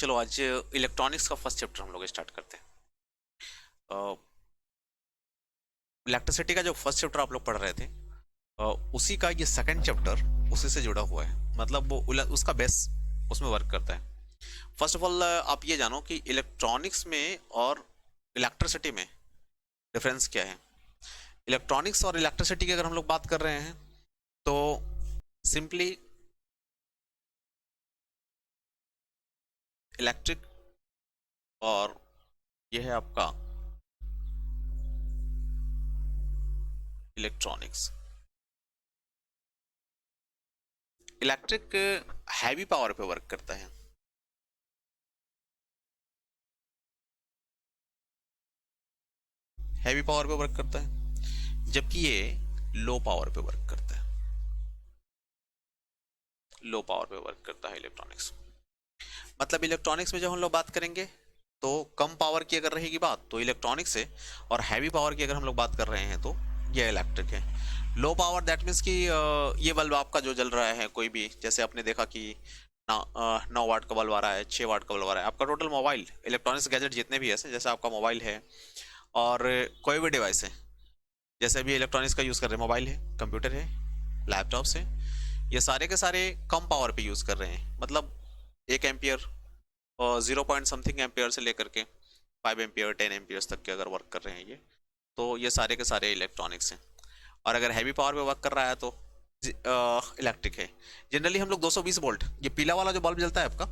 चलो आज इलेक्ट्रॉनिक्स का फर्स्ट चैप्टर हम लोग स्टार्ट करते हैं। इलेक्ट्रिसिटी का जो फर्स्ट चैप्टर आप लोग पढ़ रहे थे, उसी का ये सेकंड चैप्टर उसी से जुड़ा हुआ है। मतलब वो उसका बेस उसमें वर्क करता है। फर्स्ट ऑफ ऑल आप ये जानो कि इलेक्ट्रॉनिक्स में और इलेक्ट्रिसिटी में डिफरेंस क्या है। इलेक्ट्रॉनिक्स और इलेक्ट्रिसिटी की अगर हम लोग बात कर रहे हैं तो सिंपली इलेक्ट्रिक और ये है आपका इलेक्ट्रॉनिक्स। इलेक्ट्रिक हैवी पावर पे वर्क करता है, हैवी पावर पे वर्क करता है, जबकि ये लो पावर पे वर्क करता है, लो पावर पे वर्क करता है इलेक्ट्रॉनिक्स। मतलब इलेक्ट्रॉनिक्स में जब हम लोग बात करेंगे तो कम पावर की अगर रहेगी बात तो इलेक्ट्रॉनिक्स से, और हैवी पावर की अगर हम लोग बात कर रहे हैं तो ये इलेक्ट्रिक है। लो पावर दैट मीन्स कि ये बल्ब आपका जो जल रहा है कोई भी, जैसे आपने देखा कि 9 वाट का बल्ब आ रहा है, 6 वाट का बल्ब आ रहा है। आपका टोटल मोबाइल इलेक्ट्रॉनिक्स गैजेट जितने भी है, जैसे आपका मोबाइल है और कोई भी डिवाइस है, जैसे अभी इलेक्ट्रॉनिक्स का यूज़ कर रहे हैं, मोबाइल है, कंप्यूटर है, लैपटॉप्स है, ये सारे के सारे कम पावर पे यूज़ कर रहे हैं। मतलब 1 एम्पियर और 0 पॉइंट समथिंग एम्पियर से लेकर के 5 एम्पियर 10 एम्पियर्स तक के अगर वर्क कर रहे हैं ये, तो ये सारे के सारे इलेक्ट्रॉनिक्स हैं। और अगर हैवी पावर पे वर्क कर रहा है तो इलेक्ट्रिक है। जनरली हम लोग 220 वोल्ट, ये पीला वाला जो बल्ब जलता है आपका,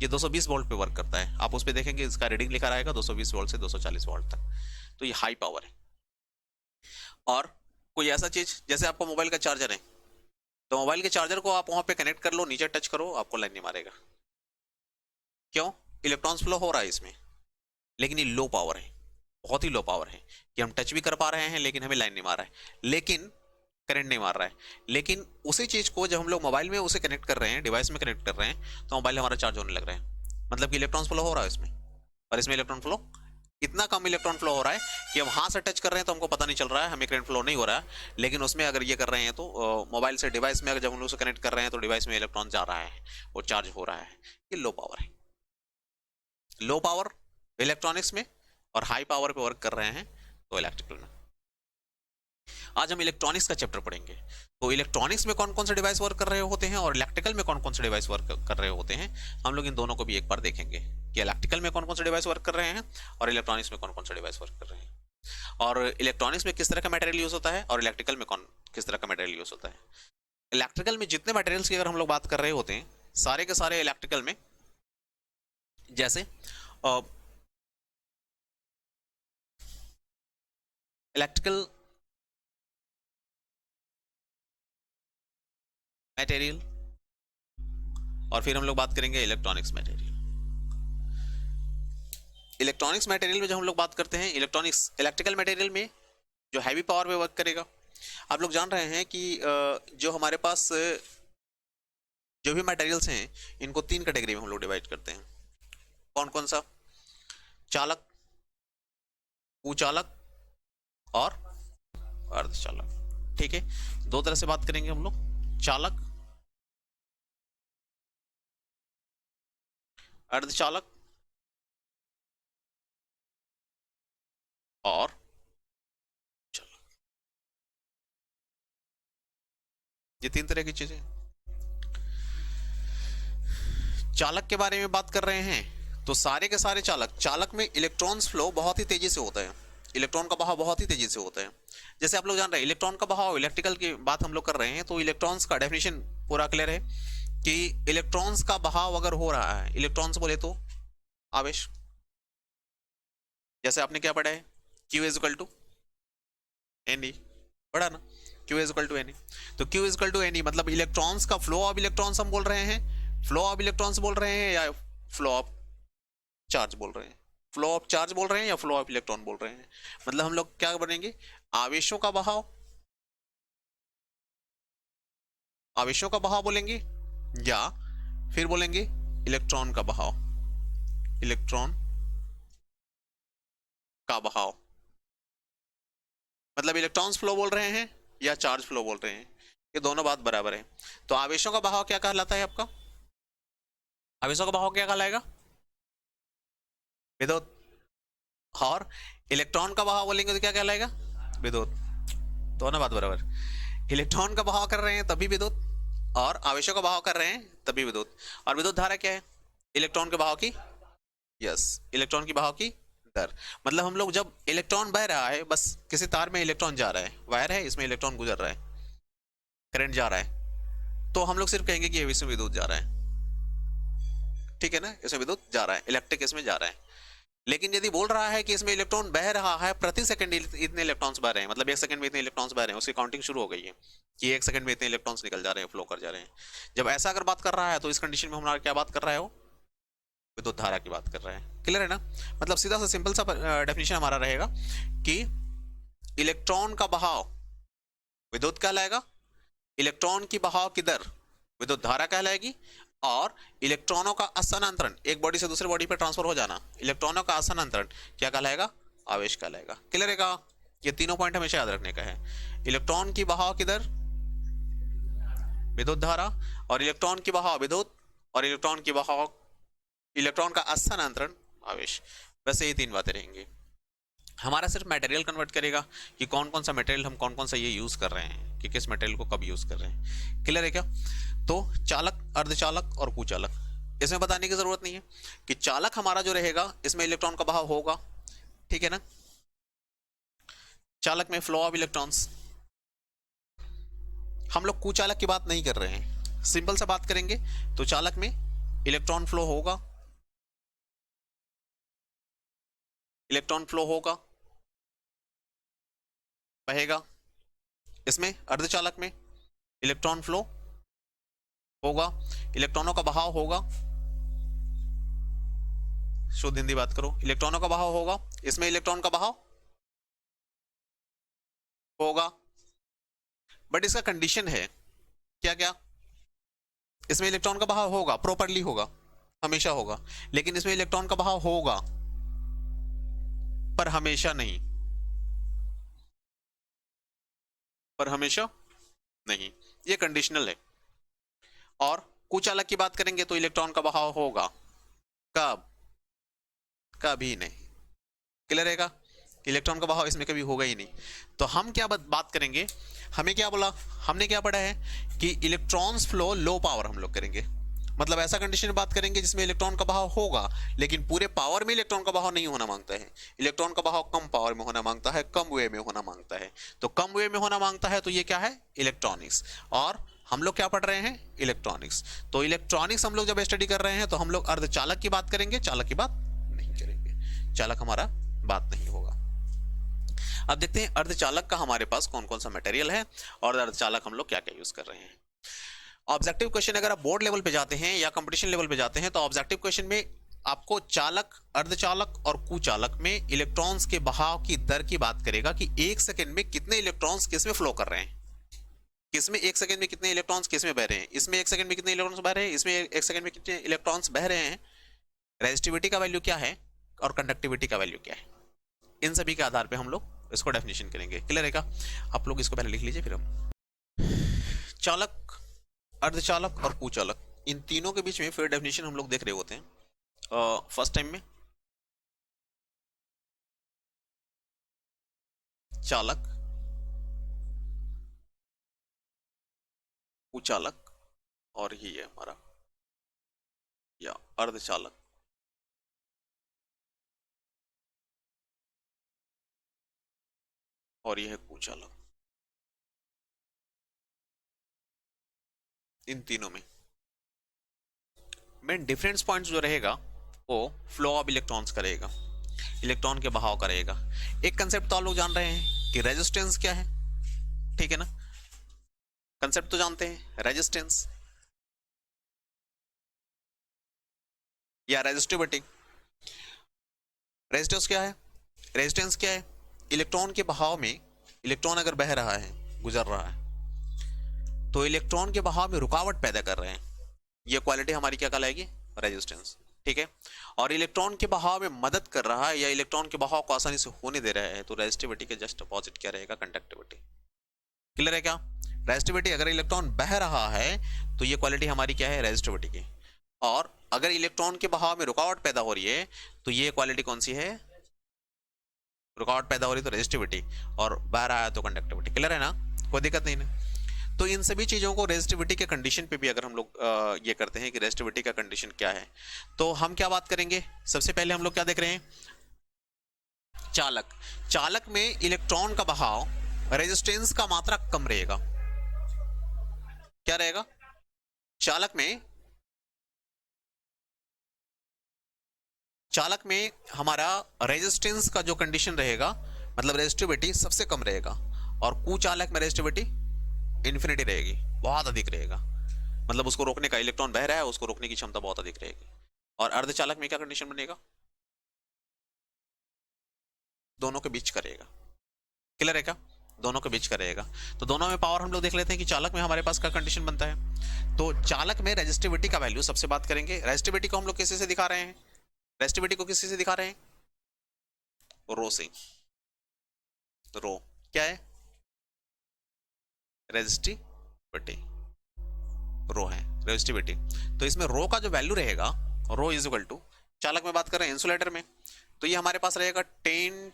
ये 220 वोल्ट पे वर्क करता है। आप उस पर देखेंगे इसका रीडिंग लिखा रहेगा 220 वोल्ट से 240 वोल्ट तक, तो ये हाई पावर है। और कोई ऐसा चीज जैसे आपको मोबाइल का चार्जर है, तो मोबाइल के चार्जर को आप वहां पे कनेक्ट कर लो, नीचे टच करो, आपको लाइन नहीं मारेगा। क्यों? इलेक्ट्रॉन्स फ्लो हो रहा है इसमें, लेकिन ये लो पावर है, बहुत ही लो पावर है कि हम टच भी कर पा रहे हैं लेकिन हमें लाइन नहीं मार रहा है, लेकिन करंट नहीं मार रहा है। लेकिन उसी चीज को जब हम लोग मोबाइल में उसे कनेक्ट कर रहे हैं, डिवाइस में कनेक्ट कर रहे हैं, तो मोबाइल हमारा चार्ज होने लग रहा है। मतलब कि इलेक्ट्रॉन्स फ्लो हो रहा है इसमें, और इसमें इलेक्ट्रॉन फ्लो इतना कम इलेक्ट्रॉन फ्लो हो रहा है कि हम हाथ से टच कर रहे हैं तो हमको पता नहीं चल रहा है, हमें करंट फ्लो नहीं हो रहा है। लेकिन उसमें अगर ये कर रहे हैं तो मोबाइल से डिवाइस में अगर जब हम लोग उसे कनेक्ट कर रहे हैं तो डिवाइस में इलेक्ट्रॉन जा रहा है, वो चार्ज हो रहा है। ये लो पावर है, लो पावर इलेक्ट्रॉनिक्स में, और हाई पावर पे वर्क कर रहे हैं तो इलेक्ट्रिकल में। आज हम इलेक्ट्रॉनिक्स का चैप्टर पढ़ेंगे। तो इलेक्ट्रॉनिक्स में कौन कौन से डिवाइस वर्क कर रहे होते हैं और इलेक्ट्रिकल में कौन कौन से डिवाइस वर्क कर रहे होते हैं, हम लोग इन दोनों को भी एक बार देखेंगे कि इलेक्ट्रिकल में कौन कौन से डिवाइस वर्क कर रहे हैं और इलेक्ट्रॉनिक्स में कौन कौन से डिवाइस वर्क कर रहे हैं, और इलेक्ट्रॉनिक्स में किस तरह का मटेरियल यूज होता है और इलेक्ट्रिकल में कौन किस तरह का मटेरियल यूज होता है। इलेक्ट्रिकल में जितने मटेरियल्स की अगर हम लोग बात कर रहे होते हैं, सारे के सारे इलेक्ट्रिकल में, जैसे इलेक्ट्रिकल मटेरियल, और फिर हम लोग बात करेंगे इलेक्ट्रॉनिक्स मटेरियल। इलेक्ट्रॉनिक्स मटेरियल में जब हम लोग बात करते हैं, इलेक्ट्रॉनिक्स इलेक्ट्रिकल मटेरियल में जो हैवी पावर पे वर्क करेगा, आप लोग जान रहे हैं कि जो हमारे पास जो भी मटेरियल्स हैं, इनको 3 कैटेगरी में हम लोग डिवाइड करते हैं। कौन कौन सा? चालक, कुचालक और अर्धचालक। ठीक है, 2 तरह से बात करेंगे हम लोग, चालक, अर्धचालक और चालक। ये 3 तरह की चीजें। चालक के बारे में बात कर रहे हैं तो सारे के सारे चालक में इलेक्ट्रॉन्स फ्लो बहुत ही तेजी से होता है, इलेक्ट्रॉन का बहाव बहुत ही तेजी से होता है। जैसे आप लोग जान रहे हैं इलेक्ट्रॉन का बहाव, इलेक्ट्रिकल की बात हम लोग कर रहे हैं तो इलेक्ट्रॉन्स का डेफिनेशन पूरा क्लियर है कि इलेक्ट्रॉन्स का बहाव अगर हो रहा है, इलेक्ट्रॉन्स बोले तो आवेश, जैसे आपने क्या पढ़ा है, Q is equal to n, पढ़ा ना, Q is equal to n. तो Q is equal to n मतलब इलेक्ट्रॉन्स का फ्लो ऑफ इलेक्ट्रॉन्स हम बोल रहे हैं, फ्लो ऑफ इलेक्ट्रॉन्स बोल रहे हैं, या फ्लो ऑफ चार्ज बोल रहे हैं, फ्लो ऑफ चार्ज बोल रहे हैं या फ्लो ऑफ इलेक्ट्रॉन बोल रहे हैं। मतलब हम लोग क्या बनेंगे, आवेशों का बहाव, आवेशों का बहाव बोलेंगे, या फिर बोलेंगे इलेक्ट्रॉन का बहाव, इलेक्ट्रॉन का बहाव। मतलब इलेक्ट्रॉन्स फ्लो बोल रहे हैं या चार्ज फ्लो बोल रहे हैं, ये दोनों बात बराबर है। तो आवेशों का बहाव क्या कहलाता है आपका, आवेशों का बहाव क्या कहलाएगा, विद्युत। और इलेक्ट्रॉन का बहाव बोलेंगे तो क्या कहलाएगा, विद्युत। तो ना बात बराबर, इलेक्ट्रॉन का बहाव कर रहे हैं तभी विद्युत, और आवेशों का बहाव कर रहे हैं तभी विद्युत। और विद्युत धारा क्या है, इलेक्ट्रॉन के बहाव की, यस, इलेक्ट्रॉन की बहाव की दर। मतलब हम लोग जब इलेक्ट्रॉन बह रहा है, बस किसी तार में इलेक्ट्रॉन जा रहा है, वायर है इसमें इलेक्ट्रॉन गुजर रहा है, करंट जा रहा है, तो हम लोग सिर्फ कहेंगे कि इसमें विद्युत जा रहा है, ठीक है ना, इसमें विद्युत जा रहा है, इलेक्ट्रिक इसमें जा रहा है। लेकिन यदि बोल रहा है कि इसमें इलेक्ट्रॉन बह रहा है, प्रति सेकंड इतने इलेक्ट्रॉन्स बह रहे हैं, मतलब एक सेकंड में इतने इलेक्ट्रॉन्स बह रहे हैं, उसकी काउंटिंग शुरू हो गई है कि एक सेकंड में इतने इलेक्ट्रॉन्स निकल जा रहे हैं, फ्लो कर जा रहे हैं। जब ऐसा अगर बात कर रहा है तो इस कंडीशन में हमारा क्या बात कर रहा है, वो विद्युत धारा की बात कर रहा है। क्लियर है ना, मतलब सीधा सा सिंपल सा डेफिनेशन हमारा रहेगा कि इलेक्ट्रॉन का बहाव विद्युत कहलाएगा, इलेक्ट्रॉन की बहाव की दर विद्युत धारा कहलाएगी, और इलेक्ट्रॉनों का स्थानांतरण, एक बॉडी से दूसरे बॉडी पर ट्रांसफर हो जाना, इलेक्ट्रॉनों का स्थानांतरण क्या कहलाएगा, आवेश कहलाएगा। क्लियर है का, ये तीनों पॉइंट हमेशा याद रखने का है। इलेक्ट्रॉन की बहाव की दर विद्युत धारा, और इलेक्ट्रॉन की बहाव विद्युत, और इलेक्ट्रॉन की बहाव, इलेक्ट्रॉन का स्थानांतरण आवेश। वैसे ये तीन बातें रहेंगी। हमारा सिर्फ मटेरियल कन्वर्ट करेगा कि कौन कौन सा मटेरियल हम कौन कौन सा ये यूज कर रहे हैं, कि किस मटेरियल को कब यूज कर रहे हैं। क्लियर है क्या। तो चालक, अर्धचालक और कुचालक, इसमें बताने की जरूरत नहीं है कि चालक हमारा जो रहेगा इसमें इलेक्ट्रॉन का बहाव होगा, ठीक है ना, चालक में फ्लो ऑफ इलेक्ट्रॉन्स। हम लोग कुचालक की बात नहीं कर रहे हैं, सिंपल सा बात करेंगे तो चालक में इलेक्ट्रॉन फ्लो होगा, इलेक्ट्रॉन फ्लो होगा, बहेगा। इसमें अर्धचालक में इलेक्ट्रॉन फ्लो होगा, इलेक्ट्रॉनों का बहाव होगा, शुद्ध हिंदी बात करो, इलेक्ट्रॉनों का बहाव होगा, इसमें इलेक्ट्रॉन का बहाव होगा। बट इसका कंडीशन है क्या क्या, इसमें इलेक्ट्रॉन का बहाव होगा, प्रॉपरली होगा, हमेशा होगा, लेकिन इसमें इलेक्ट्रॉन का बहाव होगा पर हमेशा नहीं, पर हमेशा नहीं, ये कंडीशनल है। और कुचालक की बात करेंगे तो इलेक्ट्रॉन का बहाव होगा, कब, कभी नहीं। क्लियर रहेगा, इलेक्ट्रॉन का बहाव इसमें कभी होगा ही नहीं। तो हम क्या बात करेंगे, हमें क्या बोला, हमने क्या पढ़ा है कि इलेक्ट्रॉन्स फ्लो लो पावर हम लोग करेंगे, मतलब ऐसा कंडीशन में बात करेंगे जिसमें इलेक्ट्रॉन का बहाव होगा लेकिन पूरे पावर में इलेक्ट्रॉन का बहाव नहीं होना मांगता है, इलेक्ट्रॉन का बहाव कम पावर में होना मांगता है, कम वे में होना मांगता है। तो कम वे में होना मांगता है तो ये क्या है, इलेक्ट्रॉनिक्स। और हम लोग क्या पढ़ रहे हैं, इलेक्ट्रॉनिक्स। तो इलेक्ट्रॉनिक्स हम लोग जब स्टडी कर रहे हैं तो हम लोग अर्धचालक की बात करेंगे, चालक की बात नहीं करेंगे, चालक हमारा बात नहीं होगा। अब देखते हैं अर्धचालक का हमारे पास कौन कौन सा मटेरियल है और अर्धचालक हम लोग क्या क्या यूज कर रहे हैं। ऑब्जेक्टिव क्वेश्चन अगर आप बोर्ड लेवल पे जाते हैं या कंपटीशन लेवल पे जाते हैं तो ऑब्जेक्टिव क्वेश्चन में आपको चालक, अर्धचालक और कुचालक में इलेक्ट्रॉन्स के बहाव की दर की बात करेगा कि एक सेकंड में कितने इलेक्ट्रॉन्स किसमें फ्लो कर रहे हैं, किसमें एक सेकंड में कितने इलेक्ट्रॉन्स किसमें बह रहे हैं, इसमें एक सेकंड में कितने इलेक्ट्रॉन्स बह रहे हैं, इसमें एक सेकंड में कितने इलेक्ट्रॉन्स बह रहे हैं, रेजिस्टिविटी का वैल्यू क्या है और कंडक्टिविटी का वैल्यू क्या है। इन सभी के आधार पे हम लोग इसको डेफिनेशन करेंगे। क्लियर है क्या, आप लोग इसको पहले लिख लीजिए फिर हम चालक, अर्धचालक और कुचालक, इन तीनों के बीच में फिर डेफिनेशन हम लोग देख रहे होते हैं फर्स्ट टाइम में। चालक, कुचालक और ये है हमारा या अर्धचालक, और ये है कुचालक। इन तीनों में मेन डिफरेंस पॉइंट्स जो रहेगा वो फ्लो ऑफ इलेक्ट्रॉन्स करेगा, इलेक्ट्रॉन के बहाव करेगा। एक कंसेप्ट तो आप लोग जान रहे हैं कि रेजिस्टेंस क्या है, ठीक है ना, कंसेप्ट तो जानते हैं, रेजिस्टेंस या रेजिस्टिविटी। रेजिस्टेंस क्या है, रेजिस्टेंस क्या है, इलेक्ट्रॉन के बहाव में, इलेक्ट्रॉन अगर बह रहा है, गुजर रहा है, तो इलेक्ट्रॉन के बहाव में रुकावट पैदा कर रहे हैं, ये क्वालिटी हमारी क्या कहलाएगी, रेजिस्टेंस, ठीक है। और इलेक्ट्रॉन के बहाव में मदद कर रहा है या इलेक्ट्रॉन के बहाव को आसानी से होने दे रहा है, तो रेजिस्टिविटी के जस्ट अपोजिट क्या रहेगा, कंडक्टिविटी। क्लियर है क्या, रेजिस्टिविटी, अगर इलेक्ट्रॉन बह रहा है तो ये क्वालिटी हमारी क्या है, रेजिस्टिविटी की, और अगर इलेक्ट्रॉन के बहाव में रुकावट पैदा हो रही है तो ये क्वालिटी कौन सी है, रुकावट पैदा हो रही है तो रेजिस्टिविटी, और बाहर आया तो कंडक्टिविटी। क्लियर है ना, कोई दिक्कत नहीं ना। तो इन सभी चीजों को रेजिस्टिविटी के कंडीशन पे भी अगर हम लोग ये करते हैं कि रेजिस्टिविटी का कंडीशन क्या है, तो हम क्या बात करेंगे, सबसे पहले हम लोग क्या देख रहे हैं, चालक। चालक में इलेक्ट्रॉन का बहाव रेजिस्टेंस का मात्रा कम रहेगा। क्या रहेगा, चालक में हमारा रेजिस्टेंस का जो कंडीशन रहेगा, मतलब रेजिस्टिविटी सबसे कम रहेगा, और कुचालक में रेजिस्टिविटी इन्फिनिटी रहेगी, बहुत अधिक रहेगा। मतलब उसको रोकने का, इलेक्ट्रॉन बह रहा है उसको रोकने की क्षमता बहुत अधिक रहेगी। और अर्धचालक में क्या कंडीशन बनेगा, दोनों के बीच का रहेगा। क्लियर है क्या, दोनों के बीच का रहेगा। तो दोनों में पावर हम लोग देख लेते हैं कि चालक में हमारे पास क्या कंडीशन बनता है। तो चालक में रेजिस्टिविटी का वैल्यू सबसे बात करेंगे। रेजिस्टिविटी को हम लोग किसी से दिखा रहे हैं, रेजिस्टिविटी को किसी से दिखा रहे हैं, रो से। तो रो क्या है, रेजिस्टिविटी, रो है रेजिस्टिविटी। तो इसमें रो का जो वैल्यू रहेगा, रो इज इक्वल टू, चालक में बात कर रहे हैं इंसुलेटर में, तो ये हमारे पास रहेगा 10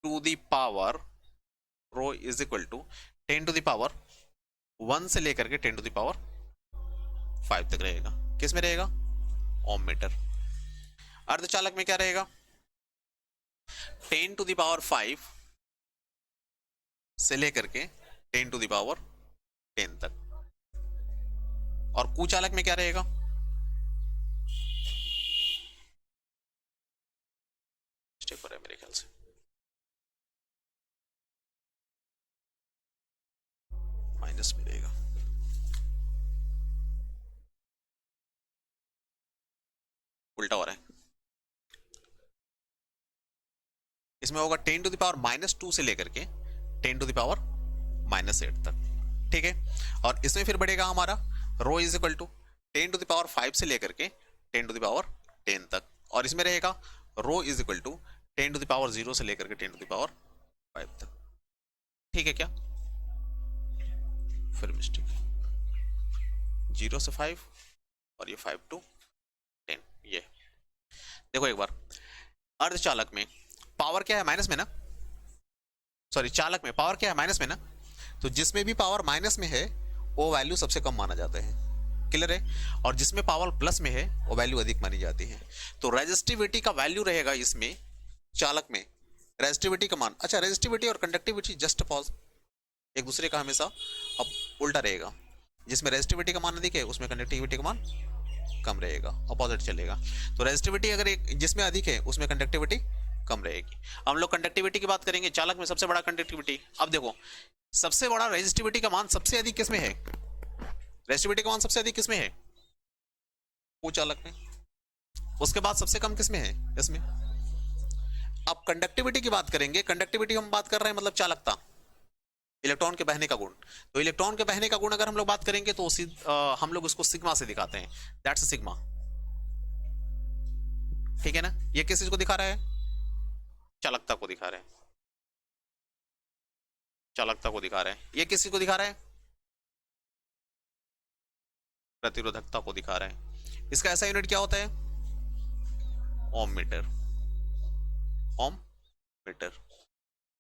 to the power, rho is equal to 10 to the power 1 से लेकर के 10 टू द पावर 5 तक रहेगा। किस में रहेगा, ओम मीटर। अर्धचालक में क्या रहेगा, 10 टू द पावर 5 से लेकर के 10 टू द पावर 10 तक। और कुचालक में क्या रहेगा, स्टेपर है मेरे ख्याल से, माइनस में रहेगा। उल्टा हो रहा है, इसमें होगा 10 टू द पावर -2 से लेकर के 10 टू द पावर -8 तक। ठीक है, और इसमें फिर बढ़ेगा हमारा rho is equal to 10 to the power 5 से लेकर के 10 टू द पावर 10 तक। और इसमें रहेगा rho is equal to 10 to the power 0 से लेकर के 10 टू द पावर 5 तक। ठीक है क्या, फिर मिस्टेक, 0 से 5 और ये 5 टू 10। ये देखो एक बार, अर्धचालक में पावर क्या है, माइनस में ना, सॉरी चालक में पावर क्या है, माइनस में ना। तो जिसमें भी पावर माइनस में है वो वैल्यू सबसे कम माना जाता है। क्लियर है, और जिसमें पावर प्लस में है वो वैल्यू अधिक मानी जाती है। तो रेजिस्टिविटी का वैल्यू रहेगा इसमें, चालक में रेजिस्टिविटी का मान। अच्छा, रेजिस्टिविटी और कंडक्टिविटी जस्ट पॉज एक दूसरे का हमेशा अब उल्टा रहेगा। जिसमें रेजिस्टिविटी का मान अधिक है उसमें कंडक्टिविटी का मान कम रहेगा, अपोजिट चलेगा। तो रेजिस्टिविटी अगर एक जिसमें अधिक है उसमें कंडक्टिविटी कम रहेगी। हम लोग कंडक्टिविटी की बात करेंगे, चालक में सबसे बड़ा कंडक्टिविटी। अब देखो, सबसे बड़ा रेजिस्टिविटी का मान सबसे अधिक किसमें है, रेजिस्टिविटी का मान सबसे अधिक किसमें है, वो चालक में। उसके बाद सबसे कम किसमें है, इसमें। अब कंडक्टिविटी की बात करेंगे, कंडक्टिविटी हम बात कर रहे हैं मतलब चालकता, इलेक्ट्रॉन के बहने का गुण। तो इलेक्ट्रॉन के बहने का गुण अगर हम लोग बात करेंगे तो हम लोग उसको सिग्मा से दिखाते हैं, दैट्स सिग्मा। ठीक है ना, ये किस चीज को दिखा रहा है, चालकता को दिखा रहे हैं, चालकता को दिखा रहे हैं। ये किस चीज को दिखा रहा है, प्रतिरोधकता को दिखा रहा है। इसका ऐसा यूनिट क्या होता है, ओम मीटर, ओम मीटर।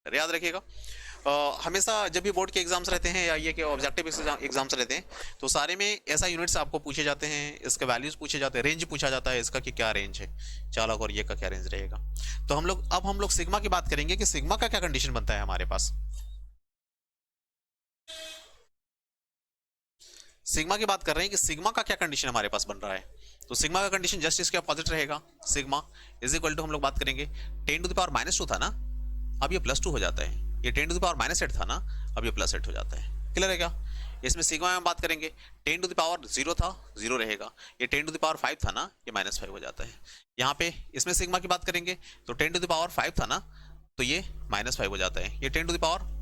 याद रखिएगा, हमेशा जब भी बोर्ड के एग्जाम्स रहते हैं या ये के ऑब्जेक्टिव एग्जाम्स रहते हैं तो सारे में ऐसा यूनिट्स आपको पूछे जाते हैं, इसके वैल्यूज पूछे जाते हैं, रेंज पूछा जाता है इसका कि क्या रेंज है चालक और ये का क्या रेंज रहेगा। तो हम लोग सिग्मा की बात करेंगे कि सिग्मा का क्या कंडीशन बनता है हमारे पास। सिग्मा की बात कर रहे हैं कि सिग्मा का क्या कंडीशन हमारे पास बन रहा है। तो सिग्मा का कंडीशन जस्ट इसके अपोजिट रहेगा, सिग्मा इज इक्वल टू हम लोग बात करेंगे 10 टू द पावर -2 था ना, अब ये +2 हो जाता है। ये 10 टू द पावर -8 था ना, अब ये +8 हो जाता है। क्लियर है क्या, इसमें सिग्मा में बात करेंगे 10 टू द पावर 0 था, 0 रहेगा। ये 10 टू द पावर 5 था ना, ये -5 हो जाता है। यहाँ पे इसमें सिग्मा की बात करेंगे तो 10 टू द पावर 5 था ना, तो ये -5 हो जाता है। ये 10 टू द पावर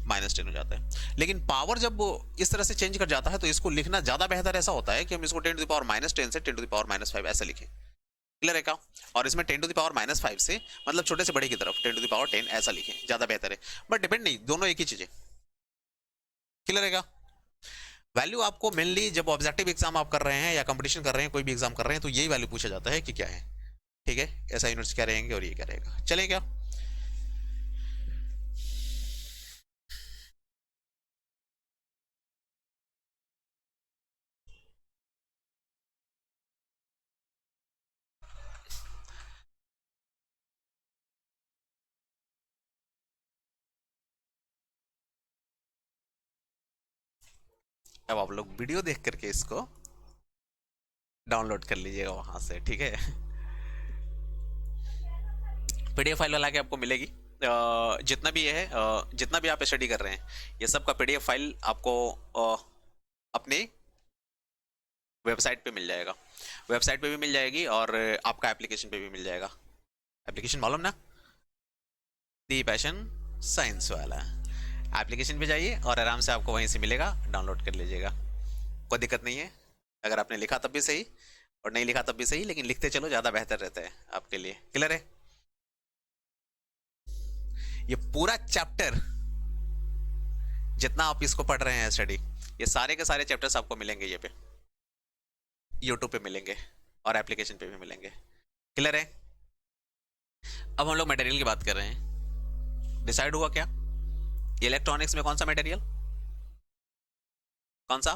-10 हो जाता है। लेकिन पावर जब इस तरह से चेंज कर जाता है तो इसको लिखना ज्यादा बेहतर ऐसा होता है कि हम इसको 10 टू द पावर -10 से 10 टू द पावर -5 ऐसा लिखें। क्लियर है क्या, और इसमें 10 टू द पावर -5 से मतलब छोटे से बड़े की तरफ 10 टू द पावर 10 ऐसा लिखें, ज्यादा बेहतर है। बट डिपेंड नहीं, दोनों एक ही चीज है। क्लियर है क्या, वैल्यू आपको मेनली जब ऑब्जेक्टिव एग्जाम आप कर रहे हैं या कंपटीशन कर रहे हैं, कोई भी एग्जाम कर रहे हैं, तो यही वैल्यू पूछा जाता है कि क्या है। ठीक है, ऐसा यूनिट्स क्या रहेंगे और ये क्या रहेगा। चलें क्या? अब आप लोग वीडियो देख करके इसको डाउनलोड कर लीजिएगा वहां से, ठीक है। पीडीएफ फाइल वाला के आपको मिलेगी। जितना भी ये है, जितना भी आप स्टडी कर रहे हैं, ये सब का पीडीएफ फाइल आपको अपने वेबसाइट पे मिल जाएगा। वेबसाइट पे भी मिल जाएगी और आपका एप्लीकेशन पे भी मिल जाएगा। एप्लीकेशन मालूम ना, दी पैशन साइंस वाला। एप्लीकेशन पे जाइए और आराम से आपको वहीं से मिलेगा, डाउनलोड कर लीजिएगा, कोई दिक्कत नहीं है। अगर आपने लिखा तब भी सही और नहीं लिखा तब भी सही, लेकिन लिखते चलो, ज़्यादा बेहतर रहता है आपके लिए। क्लियर है? ये पूरा चैप्टर जितना आप इसको पढ़ रहे हैं स्टडी, ये सारे के सारे चैप्टर्स आपको मिलेंगे ये पे, यूट्यूब पे मिलेंगे और एप्लीकेशन पे भी मिलेंगे। क्लियर है? अब हम लोग मटेरियल की बात कर रहे हैं। डिसाइड हुआ क्या? इलेक्ट्रॉनिक्स में कौन सा मटेरियल, कौन सा?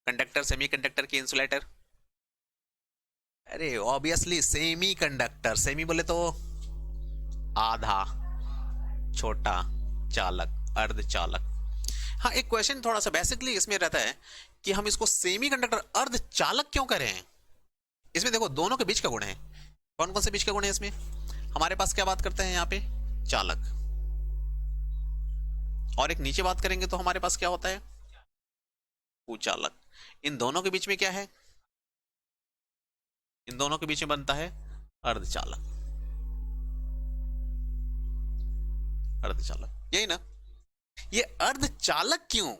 कंडक्टर, सेमीकंडक्टर की इंसुलेटर? अरे ऑब्वियसली सेमी कंडक्टर। सेमी बोले तो आधा, छोटा, चालक, अर्धचालक। हाँ, एक क्वेश्चन थोड़ा सा बेसिकली इसमें रहता है कि हम इसको सेमी कंडक्टर अर्धचालक क्यों कह रहे हैं। इसमें देखो दोनों के बीच का गुण है। कौन कौन से बीच का गुण है इसमें? हमारे पास क्या बात करते हैं यहाँ पे? चालक। और एक नीचे बात करेंगे तो हमारे पास क्या होता है? कुचालक। इन दोनों के बीच में क्या है? इन दोनों के बीच में बनता है अर्धचालक। अर्धचालक यही ना। ये अर्धचालक क्यों,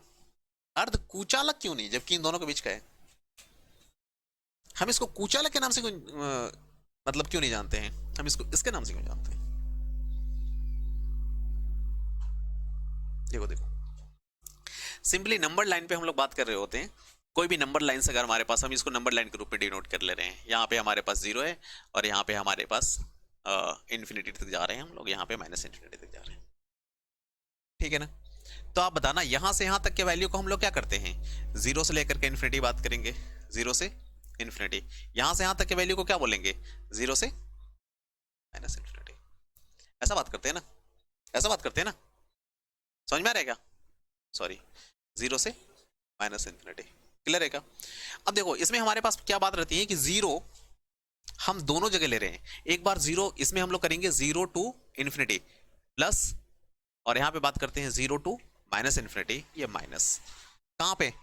अर्धकुचालक क्यों नहीं, जबकि इन दोनों के बीच का है? हम इसको कुचालक के नाम से मतलब क्यों नहीं जानते हैं? हम इसको इसके नाम से क्यों जानते हैं? देखो देखो, सिंपली नंबर लाइन पे हम लोग बात कर रहे होते हैं। कोई भी नंबर लाइन से अगर हमारे पास, हम इसको नंबर लाइन के रूप में डिनोट कर ले रहे हैं। यहाँ पे हमारे पास 0 है और यहाँ पे हमारे पास इन्फिनिटी तक जा रहे हैं हम लोग, यहाँ पे माइनस इन्फिनिटी तक जा रहे हैं। ठीक है ना? तो आप बताना, यहां से यहां तक के वैल्यू को हम लोग क्या करते हैं? 0 से लेकर के इन्फिनिटी बात करेंगे, 0 से इन्फिनिटी। यहां से यहां तक के वैल्यू को क्या बोलेंगे? 0 से माइनस इन्फिनिटी। ऐसा बात करते हैं ना, ऐसा बात करते हैं ना, समझ में आ रहेगा? सॉरी, 0 से माइनस इन्फिनिटी। क्लियर है क्या? अब देखो इसमें हमारे पास क्या बात रहती है कि 0 हम दोनों जगह ले रहे हैं। एक बार 0 इसमें हम लोग करेंगे 0 टू इन्फिनिटी प्लस, और यहां पे बात करते हैं 0 टू माइनस इन्फिनिटी। ये माइनस कहां पे?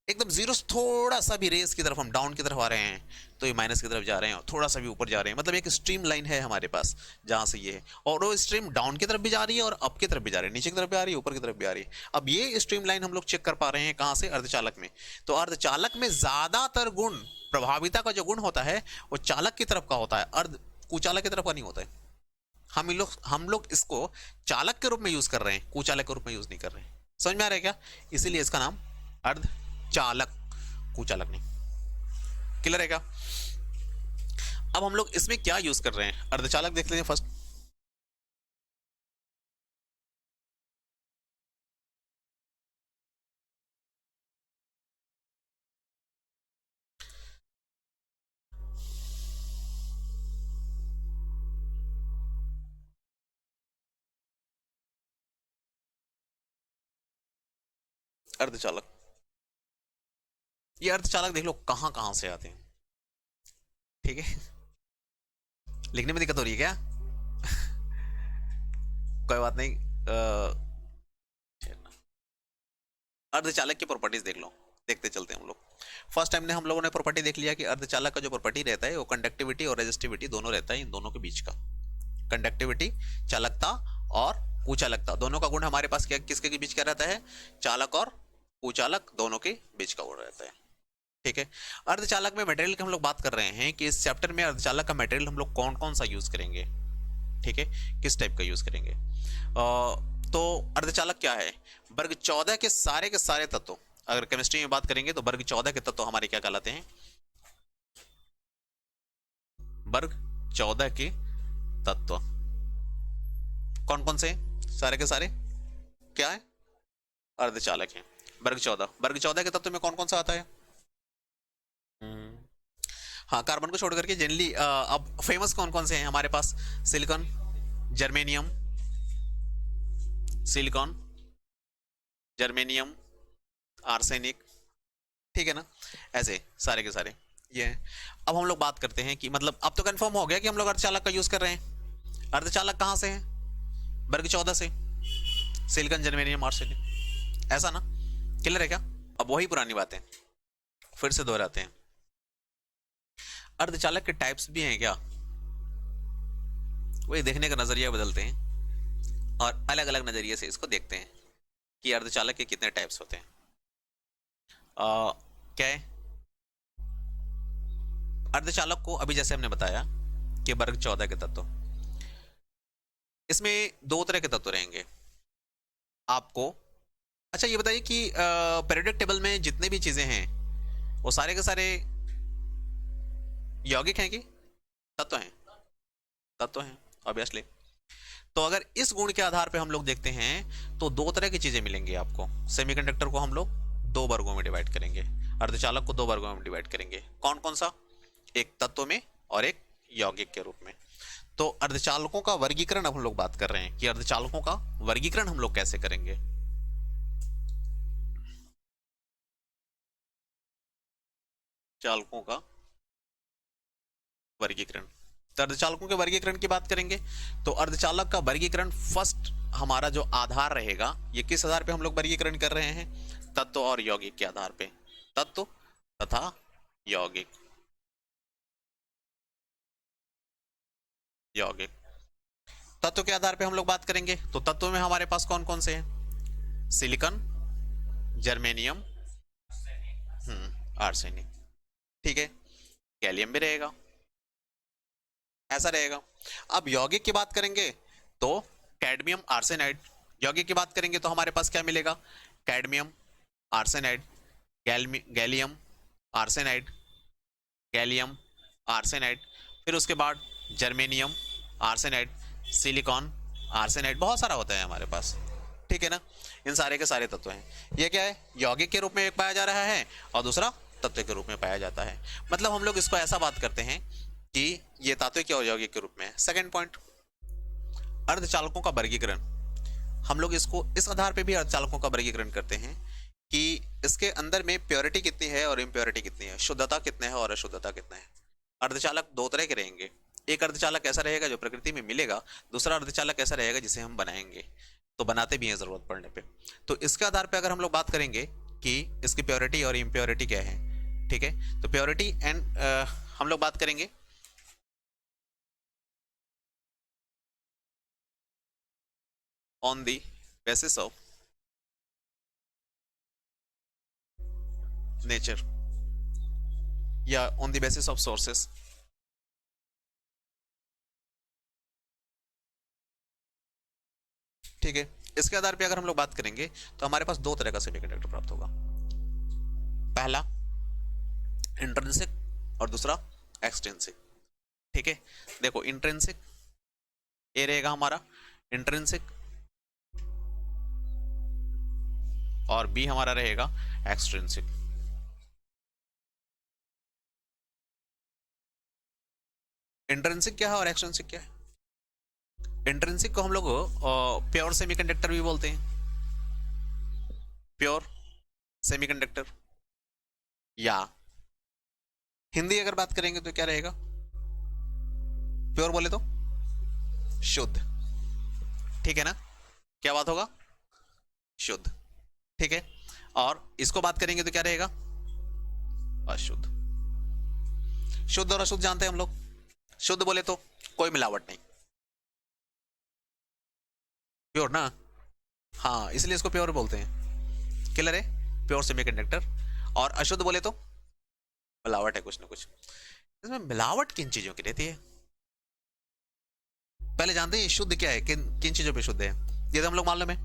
एकदम 0 से थोड़ा सा भी रेस की तरफ हम डाउन की तरफ आ रहे हैं तो ये माइनस की तरफ जा रहे हैं, और थोड़ा सा भी ऊपर जा रहे हैं, मतलब एक स्ट्रीम लाइन है हमारे पास जहां से ये है, और वो स्ट्रीम डाउन की तरफ भी जा रही है और अप की तरफ भी जा रही है, नीचे की तरफ भी आ रही है, ऊपर की तरफ भी आ रही है। अब ये स्ट्रीम लाइन हम लोग चेक कर पा रहे हैं कहां से? अर्धचालक में। तो अर्धचालक में ज्यादातर गुण, प्रभाविता का जो गुण होता है वो चालक की तरफ का होता है, अर्ध कुचालक की तरफ का नहीं होता है। हम लोग इसको चालक के रूप में यूज कर रहे हैं, कुचालक के रूप में यूज नहीं कर रहे हैं। समझ में आ रहा है क्या? इसीलिए इसका नाम अर्धचालक, कुचालक नहीं। क्लियर है क्या? अब हम लोग इसमें क्या यूज कर रहे हैं? अर्धचालक देख लेते हैं फर्स्ट। अर्धचालक, ये अर्धचालक देख लो कहां कहां से आते हैं। ठीक है, लिखने में दिक्कत हो रही है क्या? कोई बात नहीं। अर्धचालक की प्रॉपर्टीज देख लो, देखते चलते हैं हम लोग। फर्स्ट टाइम ने हम लोगों ने प्रॉपर्टी देख लिया कि अर्धचालक का जो प्रॉपर्टी रहता है वो कंडक्टिविटी और रेजिस्टिविटी दोनों रहता है इन दोनों के बीच का। कंडक्टिविटी, चालकता और कुचालकता, दोनों का गुण हमारे पास क्या, किसके के बीच का रहता है? चालक और कुचालक दोनों के बीच का गुण रहता है। ठीक है, अर्धचालक में मटेरियल की हम लोग बात कर रहे हैं कि इस चैप्टर में अर्धचालक का मटेरियल हम लोग कौन कौन सा यूज करेंगे। ठीक है, किस टाइप का यूज करेंगे? तो अर्धचालक क्या है? वर्ग 14 के सारे तत्व, अगर केमिस्ट्री में बात करेंगे तो वर्ग 14 के तत्व हमारे क्या कहलाते हैं? वर्ग 14 के तत्व कौन कौन से? सारे के सारे क्या है? अर्धचालक हैं। वर्ग 14 के तत्व में कौन कौन सा आता है? हाँ, कार्बन को छोड़ करके जनरली अब फेमस कौन कौन से हैं हमारे पास? Silicon, germanium, silicon, germanium, arsenic, ठीक है ना? ऐसे सारे के सारे ये हैं। अब हम लोग बात करते हैं कि मतलब अब तो कंफर्म हो गया कि हम लोग अर्धचालक का यूज कर रहे हैं। अर्धचालक कहाँ से है? वर्ग 14 से, सिलिकॉन, जर्मेनियम, आर्सेनिक, ऐसा ना? क्लियर है क्या? अब वही पुरानी बातें फिर से दोहराते हैं। अर्धचालक के टाइप्स भी हैं क्या? वही देखने का नजरिया बदलते हैं और अलग अलग नजरिए से इसको देखते हैं कि अर्धचालक के कितने टाइप्स होते हैं। क्या है अर्धचालक को? अभी जैसे हमने बताया कि वर्ग 14 के तत्व, इसमें दो तरह के तत्व रहेंगे आपको। अच्छा ये बताइए कि पीरियोडिक टेबल में जितने भी चीजें हैं वो सारे के सारे यौगिक हैं कि तत्व हैं? तत्व हैं ऑब्वियसली। तो अगर इस गुण के आधार पे हम लोग देखते हैं तो दो तरह की चीजें मिलेंगी आपको। सेमीकंडक्टर को हम लोग दो वर्गों में डिवाइड करेंगे, अर्धचालक को दो वर्गों में डिवाइड करेंगे। कौन कौन सा? एक तत्व में और एक यौगिक के रूप में। तो अर्धचालकों का वर्गीकरण अब हम लोग बात कर रहे हैं कि अर्धचालकों का वर्गीकरण हम लोग कैसे करेंगे। चालकों का वर्गीकरण, तो अर्धचालकों के वर्गीकरण की बात करेंगे तो अर्धचालक का वर्गीकरण फर्स्ट हमारा जो आधार रहेगा, ये किस आधार पे हम लोग वर्गीकरण कर रहे हैं? तत्व और यौगिक के आधार पे। तत्व तथा यौगिक, यौगिक तत्व के आधार पे हम लोग बात करेंगे तो तत्व में हमारे पास कौन कौन से हैं? सिलिकॉन, जर्मेनियम, आर्सेनिक, ठीक है। गैलियम भी रहेगा, ऐसा रहेगा। अब यौगिक की बात करेंगे तो कैडमियम, आर्सेनाइड। यौगिक की बात करेंगे तो हमारे पास क्या मिलेगा? Cadmium, arsenide, gallium, arsenide, gallium, arsenide, फिर उसके बाद जर्मेनियम, आर्सेनाइड, सिलिकॉन, आर्सेनाइड, बहुत सारा होता है हमारे पास, ठीक है ना? इन सारे के सारे तत्व हैं। ये क्या है? यौगिक के रूप में एक पाया जा रहा है और दूसरा तत्व के रूप में पाया जाता है। मतलब हम लोग इसको ऐसा बात करते हैं कि ये तात्विक और यौगिक के रूप में है। सेकंड पॉइंट, अर्धचालकों का वर्गीकरण। हम लोग इसको इस आधार पे भी अर्धचालकों का वर्गीकरण करते हैं कि इसके अंदर में प्योरिटी कितनी है और इम्प्योरिटी कितनी है, शुद्धता कितने है और अशुद्धता कितना है। अर्धचालक दो तरह के रहेंगे, एक अर्धचालक ऐसा रहेगा जो प्रकृति में मिलेगा, दूसरा अर्धचालक ऐसा रहेगा जिसे हम बनाएंगे, तो बनाते भी हैं जरूरत पड़ने पे। तो इसके आधार पे अगर हम लोग बात करेंगे कि इसकी प्योरिटी और इम्प्योरिटी क्या है, ठीक है, तो प्योरिटी एंड हम लोग बात करेंगे on the basis of nature या on the basis of sources. ठीक है, इसके आधार पे अगर हम लोग बात करेंगे तो हमारे पास दो तरह का सेमीकंडक्टर प्राप्त होगा। पहला इंट्रिंसिक और दूसरा एक्सट्रिंसिक। ठीक है, देखो इंट्रिंसिक ए रहेगा हमारा इंट्रिंसिक और बी हमारा रहेगा एक्सट्रिंसिक। इंट्रिंसिक क्या है और एक्सट्रिंसिक क्या है? इंट्रिंसिक को हम लोग प्योर सेमीकंडक्टर भी बोलते हैं, प्योर सेमीकंडक्टर, या हिंदी अगर बात करेंगे तो क्या रहेगा? प्योर बोले तो शुद्ध, ठीक है ना? क्या बात होगा? शुद्ध, ठीक है। और इसको बात करेंगे तो क्या रहेगा? अशुद्ध। शुद्ध और अशुद्ध जानते हैं हम लोग। शुद्ध बोले तो कोई मिलावट नहीं, प्योर ना, हाँ, इसलिए इसको प्योर बोलते हैं। क्लियर है? Pure semiconductor. और अशुद्ध बोले तो मिलावट है कुछ ना कुछ। इसमें मिलावट किन चीजों की रहती है? पहले जानते हैं शुद्ध क्या है, किन किन चीजों पे शुद्ध है? ये तो हम लोग मालूम है।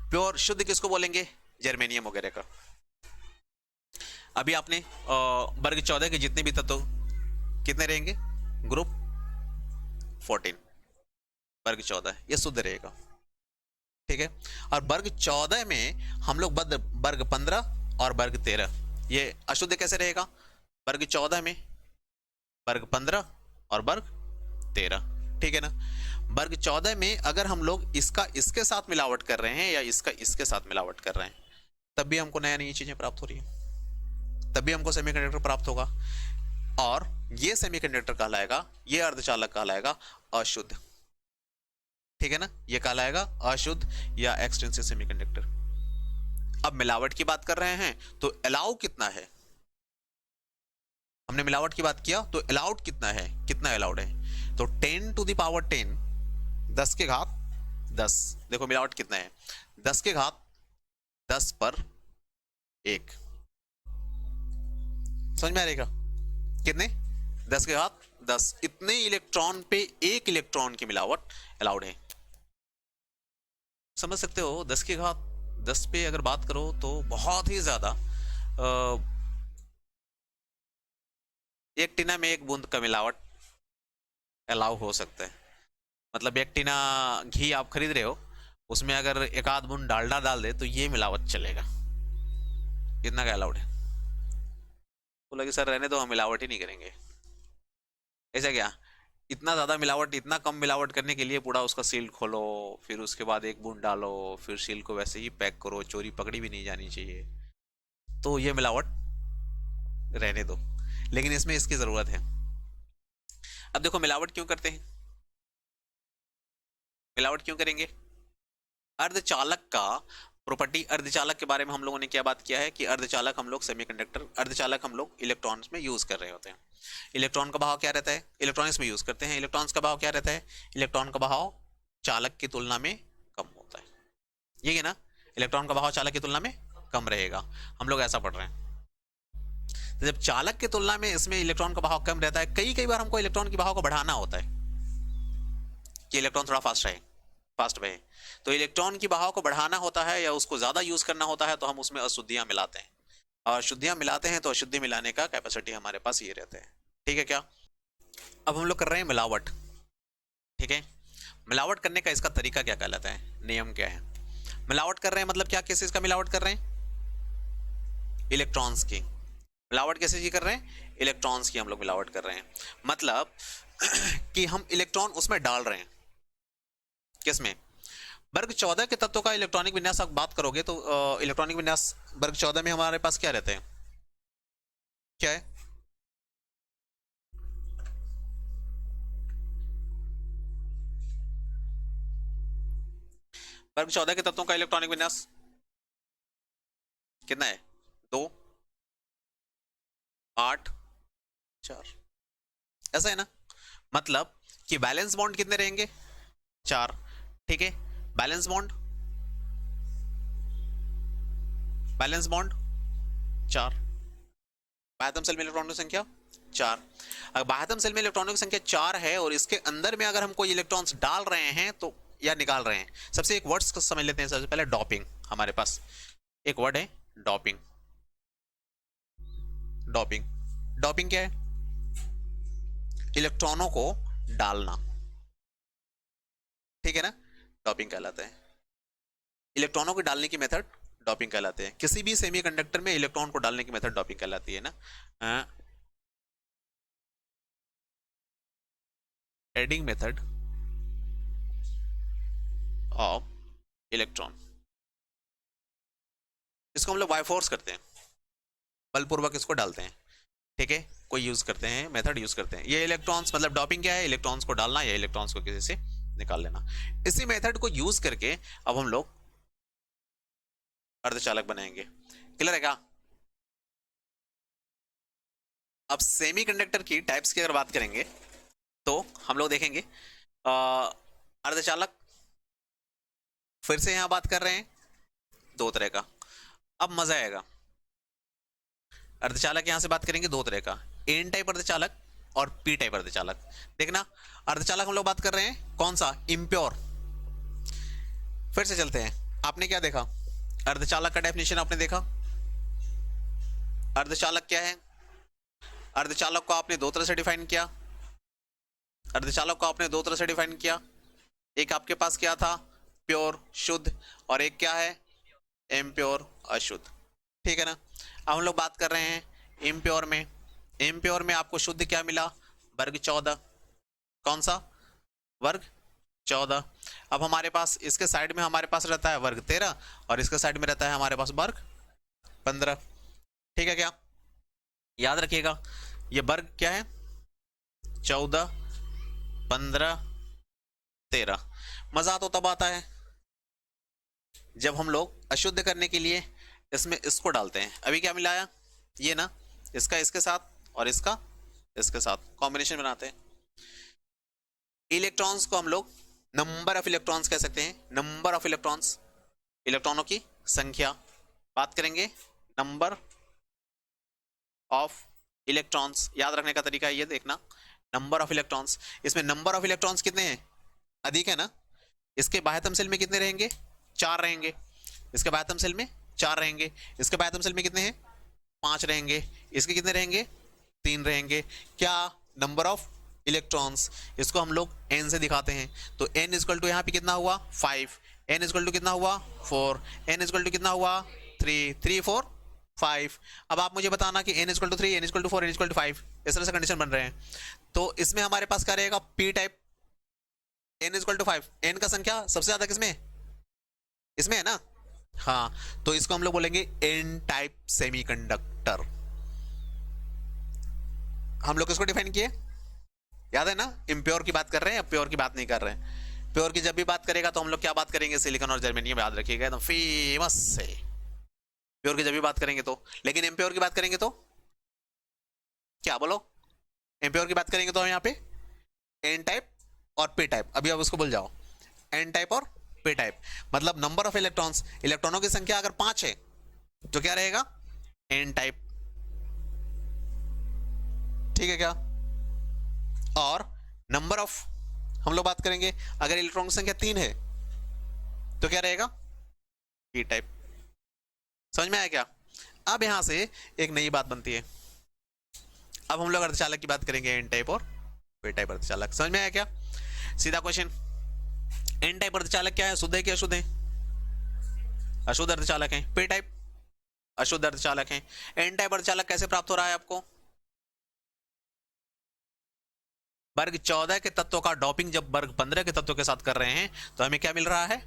प्योर शुद्ध किसको बोलेंगे? जर्मेनियम वगैरह का। अभी आपने वर्ग 14 के जितने भी तत्व कितने रहेंगे? ग्रुप 14, वर्ग 14 ये शुद्ध रहेगा, ठीक है। और वर्ग 14 में हम लोग वर्ग 15 और वर्ग 13 ये अशुद्ध कैसे रहेगा? वर्ग 14 में वर्ग 15 और वर्ग 13, ठीक है ना। वर्ग 14 में अगर हम लोग इसका इसके साथ मिलावट कर रहे हैं या इसका इसके साथ मिलावट कर रहे हैं, तब भी हमको नया नई चीजें प्राप्त हो रही है, तब भी हमको सेमीकंडक्टर प्राप्त होगा। और ये सेमीकंडक्टर कहलाएगा, ये अर्धचालक कहलाएगा अशुद्ध, ठीक है ना। ये कहलाएगा अशुद्ध या एक्सटेंसिव सेमीकंडक्टर। अब मिलावट की बात कर रहे हैं तो अलाउ कितना है? हमने मिलावट की बात किया तो अलाउड कितना है? कितना अलाउड है? तो 10 टू द पावर 10, 10 के घात 10। देखो मिलावट कितना है? 10 के घात 10 पर 1। समझ में आ रहेगा? कितने? 10 के घात 10, इतने इलेक्ट्रॉन पे 1 इलेक्ट्रॉन की मिलावट अलाउड है। समझ सकते हो? 10 के घात 10 पे अगर बात करो तो बहुत ही ज्यादा, एक टीना में 1 बूंद का मिलावट अलाउ हो सकता है। मतलब 1 टीना घी आप खरीद रहे हो, उसमें अगर 1 आध बूंद डालडा डाल दे तो ये मिलावट चलेगा, इतना का अलाउड है। बोला कि सर रहने दो, हम मिलावट ही नहीं करेंगे। ऐसा क्या? इतना ज्यादा मिलावट, इतना कम मिलावट करने के लिए पूरा उसका सील खोलो, फिर उसके बाद 1 बूंद डालो, फिर सील को वैसे ही पैक करो, चोरी पकड़ी भी नहीं जानी चाहिए, तो ये मिलावट रहने दो। लेकिन इसमें इसकी जरूरत है। अब देखो मिलावट क्यों करते हैं? मिलावट क्यों करेंगे? अर्धचालक का प्रॉपर्टी, अर्धचालक के बारे में हम लोगों ने क्या बात किया है कि अर्धचालक हम लोग सेमीकंडक्टर, अर्धचालक हम लोग इलेक्ट्रॉन्स में यूज कर रहे होते हैं। इलेक्ट्रॉन का बहाव क्या रहता है? इलेक्ट्रॉनिक्स में यूज करते हैं। इलेक्ट्रॉन्स का बहाव क्या रहता है? इलेक्ट्रॉन का बहाव चालक की तुलना में कम होता है, ये है ना। इलेक्ट्रॉन का बहाव चालक की तुलना में कम रहेगा, हम लोग ऐसा पढ़ रहे हैं। तो जब चालक की तुलना में इसमें इलेक्ट्रॉन का बहाव कम रहता है, कई बार हमको इलेक्ट्रॉन के बहाव को बढ़ाना होता है कि इलेक्ट्रॉन थोड़ा फास्ट रहे, फास्ट बहे। तो इलेक्ट्रॉन की बहाव को बढ़ाना होता है या उसको ज्यादा यूज करना होता है, तो हम उसमें अशुद्धियां मिलाते हैं। और अशुद्धियां मिलाते हैं तो अशुद्धि मिलाने का कैपेसिटी हमारे पास ये रहता है, ठीक है क्या। अब हम लोग कर रहे हैं मिलावट, ठीक है। मिलावट करने का इसका तरीका क्या कहलाता है, नियम क्या है? मिलावट कर रहे हैं मतलब क्या, किस चीज का मिलावट कर रहे हैं? इलेक्ट्रॉन्स की। मिलावट कैसे जी कर रहे हैं? इलेक्ट्रॉन्स की हम लोग मिलावट कर रहे हैं। मतलब कि हम इलेक्ट्रॉन उसमें डाल रहे हैं, किसमें? वर्ग 14 के तत्वों का इलेक्ट्रॉनिक विन्यास आप बात करोगे तो इलेक्ट्रॉनिक विन्यास वर्ग 14 में हमारे पास क्या रहते हैं? क्या है? वर्ग 14 के तत्वों का इलेक्ट्रॉनिक विन्यास कितना है? 2 8 4, ऐसा है ना। मतलब कि बैलेंस बॉन्ड कितने रहेंगे? 4, ठीक है। Balance bond, balance bond 4। बाह्यतम सेल में इलेक्ट्रॉनों की संख्या 4। अगर बाह्यतम सेल में इलेक्ट्रॉनों की संख्या 4 है और इसके अंदर में अगर हम कोई इलेक्ट्रॉन्स डाल रहे हैं तो या निकाल रहे हैं, सबसे एक वर्ड्स को समझ लेते हैं। सबसे पहले डॉपिंग, हमारे पास एक वर्ड है डॉपिंग। डॉपिंग, डॉपिंग क्या है? इलेक्ट्रॉनों को डालना, ठीक है ना, डॉपिंग कहलाता है। इलेक्ट्रॉनों को डालने की मेथड डॉपिंग कहलाते हैं। किसी भी सेमीकंडक्टर में इलेक्ट्रॉन को डालने की मेथड डॉपिंग कहलाती है ना। एडिंग मेथड ऑफ इलेक्ट्रॉन, इसको हम लोग बाय फोर्स करते हैं, बलपूर्वक इसको डालते हैं, ठीक है। कोई यूज करते हैं, मेथड यूज करते हैं। ये इलेक्ट्रॉन्स, मतलब डॉपिंग क्या है? इलेक्ट्रॉन्स को डालना या इलेक्ट्रॉन्स को किसी से निकाल लेना। इसी मेथड को यूज करके अब हम लोग अर्धचालक बनाएंगे। क्लियर है क्या? अब सेमीकंडक्टर की टाइप्स की अगर बात करेंगे तो हम लोग देखेंगे अर्धचालक, फिर से यहां बात कर रहे हैं 2 तरह का। अब मजा आएगा। अर्धचालक यहां से बात करेंगे 2 तरह का, एन टाइप अर्धचालक और पी टाइप अर्धचालक। देखना, अर्धचालक हम लोग बात कर रहे हैं कौन सा? इम्प्योर। फिर से चलते हैं। आपने क्या देखा? अर्धचालक का डेफिनेशन आपने देखा। अर्धचालक क्या है? अर्धचालक को आपने दो तरह से डिफाइन किया। अर्धचालक को आपने दो तरह से डिफाइन किया। एक आपके पास क्या था? प्योर शुद्ध, और एक क्या है? इम्प्योर अशुद्ध। ठीक है ना? अब हम लोग बात कर रहे हैं इम्प्योर में। इम्प्योर में आपको शुद्ध क्या मिला? वर्ग 14। कौन सा? वर्ग 14। अब हमारे पास इसके साइड में हमारे पास रहता है वर्ग 13, और इसके साइड में रहता है हमारे पास वर्ग 15। ठीक है क्या? याद रखिएगा, ये वर्ग क्या है? 14, 15, 13। मजा तो तब आता है जब हम लोग अशुद्ध करने के लिए इसमें इसको डालते हैं। अभी क्या मिलाया? ये ना, इसका इसके साथ और इसका इसके साथ कॉम्बिनेशन बनाते हैं। इलेक्ट्रॉन्स को हम लोग नंबर ऑफ इलेक्ट्रॉन्स कह सकते हैं। नंबर ऑफ इलेक्ट्रॉन्स, इलेक्ट्रॉनों की संख्या बात करेंगे। नंबर ऑफ इलेक्ट्रॉन्स, याद रखने का तरीका ये देखना, नंबर ऑफ इलेक्ट्रॉन्स। इसमें नंबर ऑफ इलेक्ट्रॉन्स कितने हैं? अधिक है ना? इसके बाह्यतम सेल में कितने रहेंगे? 4 रहेंगे। इसके बाह्यतम सेल में 4 रहेंगे। इसके बाह्यतम सेल में कितने हैं? 5 रहेंगे। इसके कितने रहेंगे? 3 रहेंगे। क्या? Number of electrons. इसको हम लोग n से दिखाते हैं। तो n इक्वल टू यहाँ पे कितना हुआ? 5। n इक्वल टू कितना हुआ? 4। n इक्वल टू कितना हुआ? 3। 3 4 5। अब आप मुझे बताना कि n equal to 3, n equal to 4, n equal to 5, इस तरह से कंडीशन बन रहे हैं। तो इसमें हमारे पास क्या रहेगा? p type. n equal to 5, n का संख्या सबसे ज्यादा किसमें? इसमें है ना? हाँ, तो इसको हम लोग बोलेंगे n टाइप सेमीकंडक्टर। हम लोग इसको डिफाइन किए, याद है ना? इम्प्योर की बात कर रहे हैं, अब प्योर की बात नहीं कर रहे हैं। प्योर की जब भी बात करेगा तो हम लोग क्या बात करेंगे? सिलिकॉन और जर्मेनियम। याद रखिएगा, एकदम फेमस है। प्योर की जब भी बात करेंगे तो, लेकिन इम्प्योर की बात करेंगे तो क्या? बोलो। इम्प्योर की बात करेंगे तो हम यहाँ पे एन टाइप और पी टाइप, अभी अब उसको भूल जाओ। एन टाइप और पी टाइप मतलब नंबर ऑफ इलेक्ट्रॉन्स, इलेक्ट्रॉनों की संख्या अगर 5 है तो क्या रहेगा? N type. ठीक है क्या? और नंबर ऑफ हम लोग बात करेंगे, अगर इलेक्ट्रॉन की संख्या 3 है तो क्या रहेगा? P type. समझ में आया क्या? अब यहां से एक नई बात बनती है। अब हम लोग अर्धचालक की बात करेंगे, एन टाइप और पी टाइप अर्धचालक। समझ में आया क्या? सीधा क्वेश्चन, एन टाइप अर्धचालक क्या है? शुद्ध है कि अशुद्ध है? अशुद्ध अर्धचालक है। पी टाइप अशुद्ध अर्धचालक है। एन टाइप अर्धचालक कैसे प्राप्त हो रहा है आपको? वर्ग 14 के तत्वों का डॉपिंग जब वर्ग 15 के तत्वों के साथ कर रहे हैं तो हमें क्या मिल रहा है?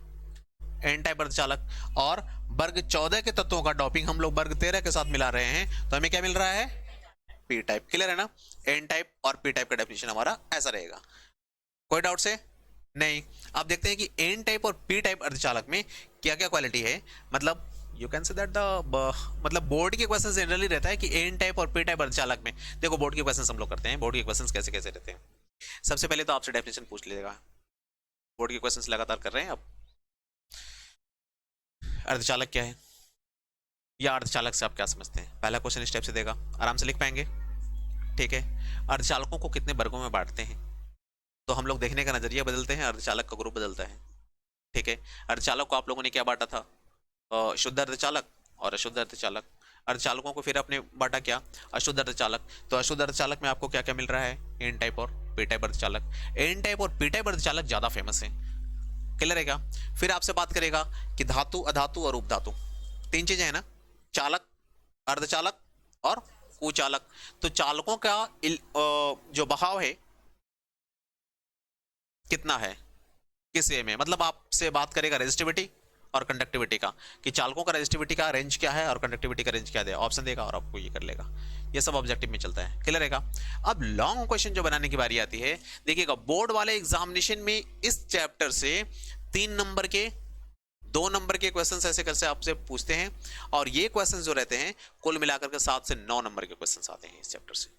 एन टाइप अर्धचालक। और वर्ग 14 के तत्वों का डॉपिंग हम लोग वर्ग 13 के साथ मिला रहे हैं तो हमें क्या मिल रहा है? P type. क्लियर है ना? एन टाइप और पी टाइप का डेफिनेशन हमारा ऐसा रहेगा। कोई डाउट से? नहीं। अब देखते हैं कि एन टाइप और पी टाइप अर्धचालक में क्या क्या क्वालिटी है। मतलब you can say that the मतलब बोर्ड के क्वेश्चन जनरली रहता है कि एन टाइप और पी टाइप अर्धचालक में, देखो बोर्ड के क्वेश्चन हम लोग करते हैं, बोर्ड के क्वेश्चन कैसे कैसे रहते हैं। सबसे पहले तो आपसे डेफिनेशन पूछ लीजिएगा, बोर्ड के क्वेश्चन लगातार कर रहे हैं। अब अर्धचालक क्या है या अर्धचालक से आप क्या समझते हैं? पहला क्वेश्चन इस टाइप से देगा, आराम से लिख पाएंगे। ठीक है, अर्धचालकों को कितने वर्गों में बांटते हैं? तो हम लोग देखने का नजरिया बदलते हैं, अर्धचालक का ग्रुप बदलता है। ठीक है, अर्धचालक को आप लोगों ने क्या बांटा था? शुद्ध अर्धचालक और अशुद्ध अर्धचालक। अर्धचालकों को फिर आपने बांटा क्या? अशुद्ध अर्धचालक। तो अशुद्ध अर्धचालक में आपको क्या क्या मिल रहा है? एन टाइप और पी टाइप अर्धचालक। एन टाइप और पी टाइप अर्धचालक ज्यादा फेमस है। क्लियर है क्या? फिर आपसे बात करेगा कि धातु, अधातु और उपधातु, 3 चीजें हैं ना, चालक, अर्धचालक और कुचालक। तो चालकों का जो बहाव है कितना है किस वे में, मतलब आपसे बात करेगा रेजिस्टिविटी और कंडक्टिविटी का, कि चालकों का रेजिस्टिविटी का रेंज क्या है और कंडक्टिविटी का रेंज क्या है, ऑप्शन देगा और आपको ये कर लेगा। ये सब ऑब्जेक्टिव में चलता है। क्लियर रहेगा? अब लॉन्ग क्वेश्चन जो बनाने की बारी आती है, देखिएगा बोर्ड वाले एग्जामिनेशन में इस चैप्टर से 3 नंबर के 2 नंबर के क्वेश्चन ऐसे कैसे आपसे पूछते हैं, और ये क्वेश्चन जो रहते हैं कुल मिलाकर के 7 से 9 नंबर के क्वेश्चन आते हैं इस चैप्टर से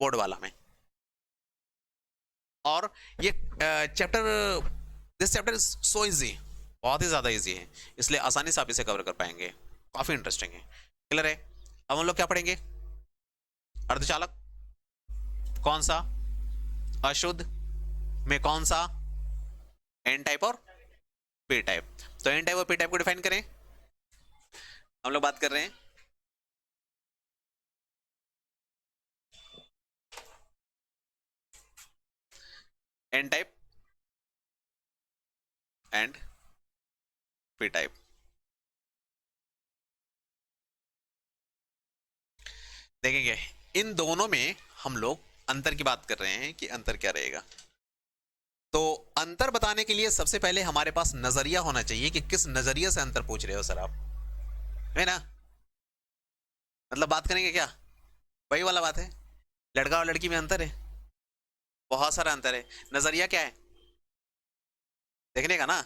बोर्ड वाला में। और ये chapter, this chapter is so easy, बहुत ही ज्यादा इजी है, इसलिए आसानी से आप इसे कवर कर पाएंगे, काफी इंटरेस्टिंग है। क्लियर है? अब हम लोग क्या पढ़ेंगे? अर्धचालक कौन सा, अशुद्ध में कौन सा, एन टाइप और पी टाइप। तो एन टाइप और पी टाइप को डिफाइन करें, हम लोग बात कर रहे हैं N type and P type. देखेंगे इन दोनों में हम लोग अंतर की बात कर रहे हैं कि अंतर क्या रहेगा। तो अंतर बताने के लिए सबसे पहले हमारे पास नजरिया होना चाहिए कि किस नजरिए से अंतर पूछ रहे हो सर आप, है ना। मतलब बात करेंगे क्या, वही वाला बात है, लड़का और लड़की में अंतर है, बहुत सारा अंतर है। नजरिया क्या है देखने का ना,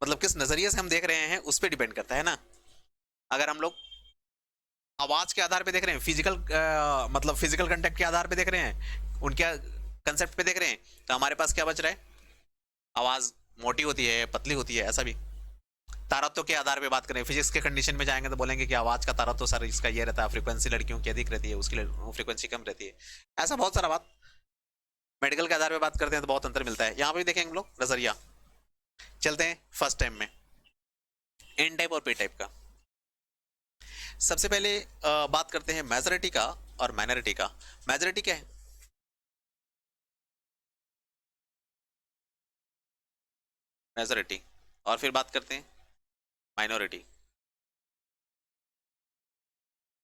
मतलब किस नजरिए से हम देख रहे हैं उस पर डिपेंड करता है ना। अगर हम लोग आवाज के आधार पे देख रहे हैं, फिजिकल मतलब फिजिकल कांटेक्ट के आधार पे देख रहे हैं, उनके कंसेप्ट पे देख रहे हैं, तो हमारे पास क्या बच रहा है, आवाज मोटी होती है पतली होती है, ऐसा भी। तारत्व के आधार पे बात करें, फिजिक्स के कंडीशन में जाएंगे तो बोलेंगे कि आवाज का तारत्व सर इसका ये रहता है, फ्रीक्वेंसी लड़कियों की अधिक रहती है, उसकी फ्रीक्वेंसी कम रहती है, ऐसा बहुत सारा बात। मेडिकल के आधार पे बात करते हैं तो बहुत अंतर मिलता है। यहाँ पे भी देखेंगे हम लोग नजरिया। चलते हैं फर्स्ट टाइम में एन टाइप और पी टाइप का। सबसे पहले बात करते हैं मेजोरिटी का और माइनॉरिटी का। मेजोरिटी क्या है, मेजोरिटी, और फिर बात करते हैं माइनॉरिटी।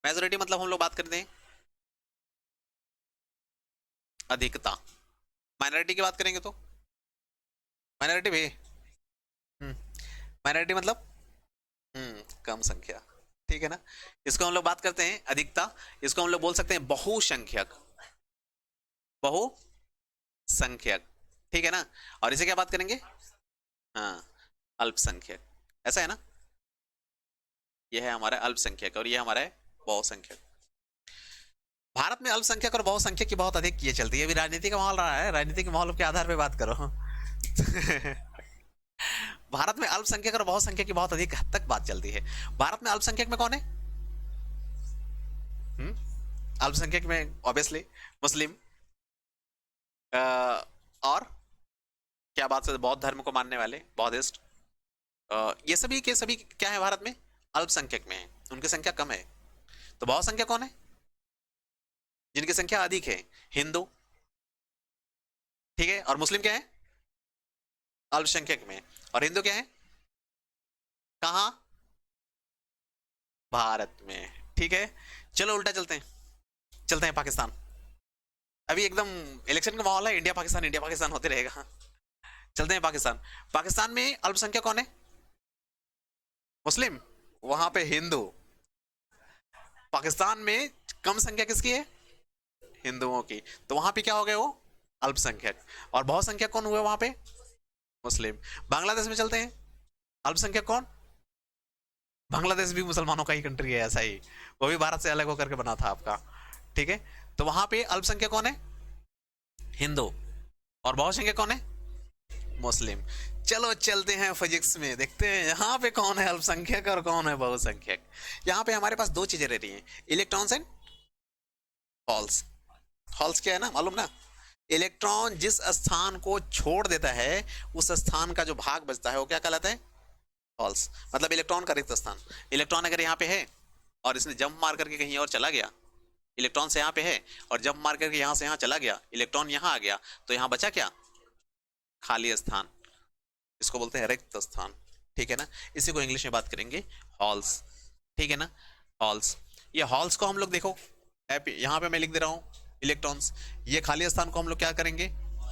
मेजोरिटी मतलब हम लोग बात करते हैं अधिकता। माइनॉरिटी की बात करेंगे तो माइनॉरिटी भी, माइनॉरिटी मतलब कम संख्या, ठीक है ना। इसको हम लोग बात करते हैं अधिकता, इसको हम लोग बोल सकते हैं बहुसंख्यक, बहुसंख्यक, ठीक है ना। और इसे क्या बात करेंगे, हाँ अल्पसंख्यक, ऐसा है ना। ये है हमारा अल्पसंख्यक और ये हमारा है बहुसंख्यक। भारत में अल्पसंख्यक और बहुसंख्यक की बहुत अधिक ये चलती है, अभी राजनीति का माहौल रहा है, राजनीति के माहौल के आधार पे बात करो। भारत में अल्पसंख्यक और बहुसंख्यक की बहुत अधिक हद तक बात चलती है। भारत में अल्पसंख्यक में कौन है, अल्पसंख्यक में ऑब्वियसली मुस्लिम, और क्या बात है, बौद्ध धर्म को मानने वाले बौद्धिस्ट, ये सभी के सभी क्या है भारत में, अल्पसंख्यक में है, उनकी संख्या कम है। तो बहुसंख्यक कौन है, जिनकी संख्या अधिक है, हिंदू, ठीक है। और मुस्लिम क्या है, अल्पसंख्यक में। और हिंदू क्या है, कहाँ, भारत में, ठीक है। चलो उल्टा चलते हैं, चलते हैं पाकिस्तान। अभी एकदम इलेक्शन का माहौल है, इंडिया पाकिस्तान होते रहेगा। चलते हैं पाकिस्तान। पाकिस्तान में अल्पसंख्यक कौन है, मुस्लिम, वहां पे हिंदू। पाकिस्तान में कम संख्या किसकी है, हिंदुओं की, तो वहां पे क्या हो गए वो, अल्पसंख्यक। और बहुसंख्यक कौन हुए वहां पे, मुस्लिम। बांग्लादेश में चलते हैं, अल्पसंख्यक कौन, बांग्लादेश भी मुसलमानों का ही कंट्री है, ऐसा ही, वो भी भारत से अलग होकर के बना था आपका, ठीक है। तो वहां पे अल्पसंख्यक कौन है, हिंदू, और बहुसंख्यक कौन है, मुस्लिम। चलो चलते हैं फिजिक्स में, देखते हैं यहाँ पे कौन है अल्पसंख्यक और कौन है बहुसंख्यक। यहाँ पे हमारे पास दो चीजें रह रही हैं, इलेक्ट्रॉन्स एंड हॉल्स। हॉल्स क्या है ना, मालूम ना, इलेक्ट्रॉन जिस स्थान को छोड़ देता है उस स्थान का जो भाग बचता है वो क्या कहलाता है, हॉल्स। मतलब इलेक्ट्रॉन का रिक्त स्थान। इलेक्ट्रॉन अगर यहाँ पे है और इसने जंप मार करके कहीं और चला गया, इलेक्ट्रॉन से यहाँ पे है और जंप मार करके यहाँ से यहाँ चला गया, इलेक्ट्रॉन यहाँ आ गया, तो यहाँ बचा क्या, खाली स्थान, इसको बोलते हैं रिक्त स्थान, ठीक है ना। इसी को इंग्लिश में बात करेंगे हॉल्स, ठीक है ना, हॉल्स। ये हॉल्स को हम लोग देखो, यहाँ पे मैं लिख दे रहा हूँ इलेक्ट्रॉन्स, ये खाली स्थान को हम लोग क्या करेंगे,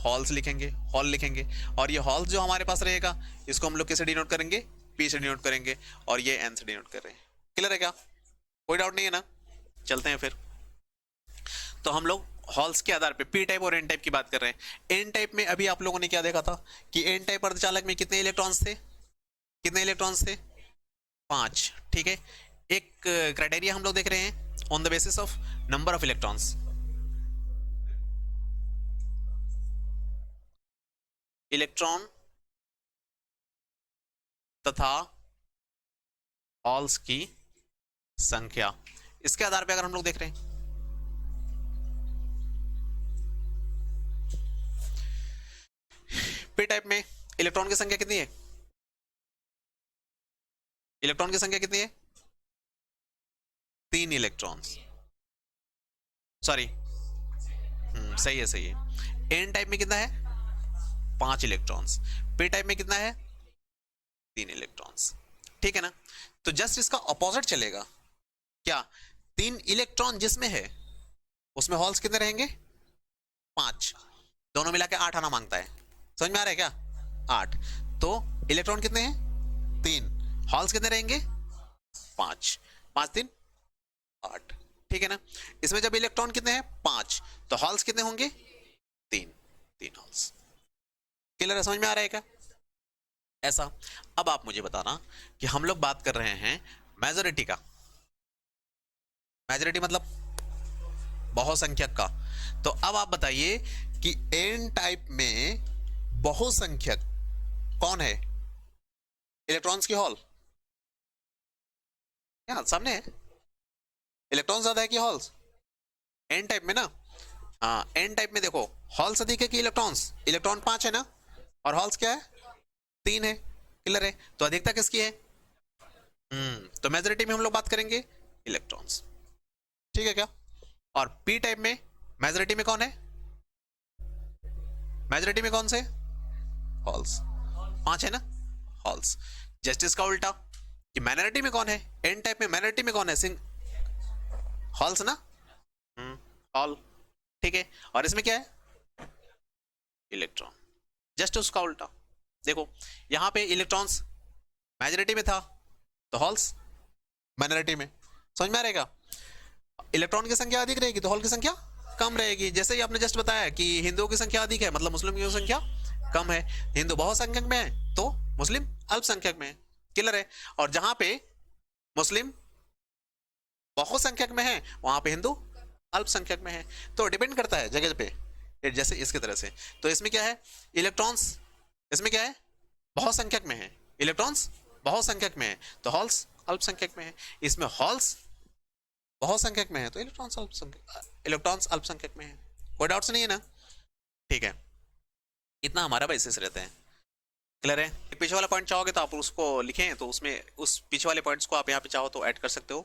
हॉल्स लिखेंगे, हॉल लिखेंगे। और ये हॉल्स जो हमारे पास रहेगा इसको हम लोग कैसे डिनोट करेंगे, पी से डिनोट करेंगे, और ये एन से डिनोट कर रहे हैं। क्लियर है क्या, कोई डाउट नहीं है ना। चलते हैं फिर, तो हम लोग हॉल्स के आधार पे पी टाइप और एन टाइप की बात कर रहे हैं। एन टाइप में अभी आप लोगों ने क्या देखा था कि एन टाइप अर्धचालक में कितने इलेक्ट्रॉन्स थे, कितने इलेक्ट्रॉन्स थे, 5, ठीक है। एक क्राइटेरिया हम लोग देख रहे हैं on the basis of number of electrons, electron तथा हॉल्स की संख्या, इसके आधार पे अगर हम लोग देख रहे हैं, पी टाइप में इलेक्ट्रॉन की संख्या कितनी है, इलेक्ट्रॉन की संख्या कितनी है? 3 इलेक्ट्रॉन्स, सॉरी, सही है सही है। एन टाइप में कितना है? 5 इलेक्ट्रॉन्स। पी टाइप में कितना है? 3 इलेक्ट्रॉन्स, ठीक है ना। तो जस्ट इसका ऑपोजिट चलेगा क्या? 3 इलेक्ट्रॉन जिसमें है उसमें हॉल्स कितने रहेंगे? 5, दोनों मिला के 8 आना मांगता है, समझ में आ रहा है क्या? 8, तो इलेक्ट्रॉन कितने हैं? 3, हॉल्स कितने रहेंगे? 5, 5 3 8, ठीक है ना। इसमें जब इलेक्ट्रॉन कितने हैं? 5, तो हॉल्स कितने होंगे? 3, 3 हॉल्स। क्लियर है? समझ में आ रहा है क्या? ऐसा। अब आप मुझे बताना कि हम लोग बात कर रहे हैं मेजॉरिटी का, मेजॉरिटी मतलब बहुसंख्यक का। तो अब आप बताइए कि एन टाइप में बहुसंख्यक कौन है? इलेक्ट्रॉन्स की हॉल क्या सामने है? इलेक्ट्रॉन ज्यादा है कि हॉल्स? एन टाइप में ना, हाँ एन टाइप में देखो हॉल्स अधिक है कि इलेक्ट्रॉन्स? इलेक्ट्रॉन 5 है ना, और हॉल्स क्या है? 3 है। क्लियर है? तो अधिकता किसकी है? तो मेजॉरिटी में हम लोग बात करेंगे इलेक्ट्रॉन्स, ठीक है क्या? और पी टाइप में मेजॉरिटी में कौन है? मेजॉरिटी में कौन से? हॉल्स, 5 है ना, हॉल्स। जस्ट इसका उल्टा कि माइनॉरिटी में कौन है? एन टाइप में माइनॉरिटी में कौन है? सिंग हॉल्स ना, हॉल, ठीक है। और इसमें क्या है? इलेक्ट्रॉन। जस्ट उसका उल्टा देखो, यहां पे इलेक्ट्रॉन्स मेजॉरिटी में था तो हॉल्स माइनॉरिटी में। समझ में आ रहेगा? इलेक्ट्रॉन की संख्या अधिक रहेगी तो हॉल की संख्या कम रहेगी। जैसे ही आपने जस्ट बताया कि हिंदुओं की संख्या अधिक है मतलब मुस्लिम की संख्या कम है, हिंदू बहुसंख्यक में है तो मुस्लिम अल्पसंख्यक में है। क्लियर है? और जहां पे मुस्लिम बहुसंख्यक में है वहां पे हिंदू अल्पसंख्यक में है। तो डिपेंड करता है जगह पे, जैसे इसकी तरह से। तो इसमें क्या है? इलेक्ट्रॉन्स, इसमें क्या है? बहुसंख्यक में है, इलेक्ट्रॉन्स बहुसंख्यक में है तो हॉल्स अल्पसंख्यक में है। इसमें हॉल्स बहुसंख्यक में है तो इलेक्ट्रॉन्स अल्पसंख्यक में है। कोई डाउट्स नहीं है ना? ठीक है, इतना हमारा बेसिस रहता है। क्लियर है? एक पीछे वाला पॉइंट चाहोगे तो आप उसको लिखें, तो उसमें उस पीछे वाले पॉइंट्स को आप यहाँ पे चाहो तो ऐड कर सकते हो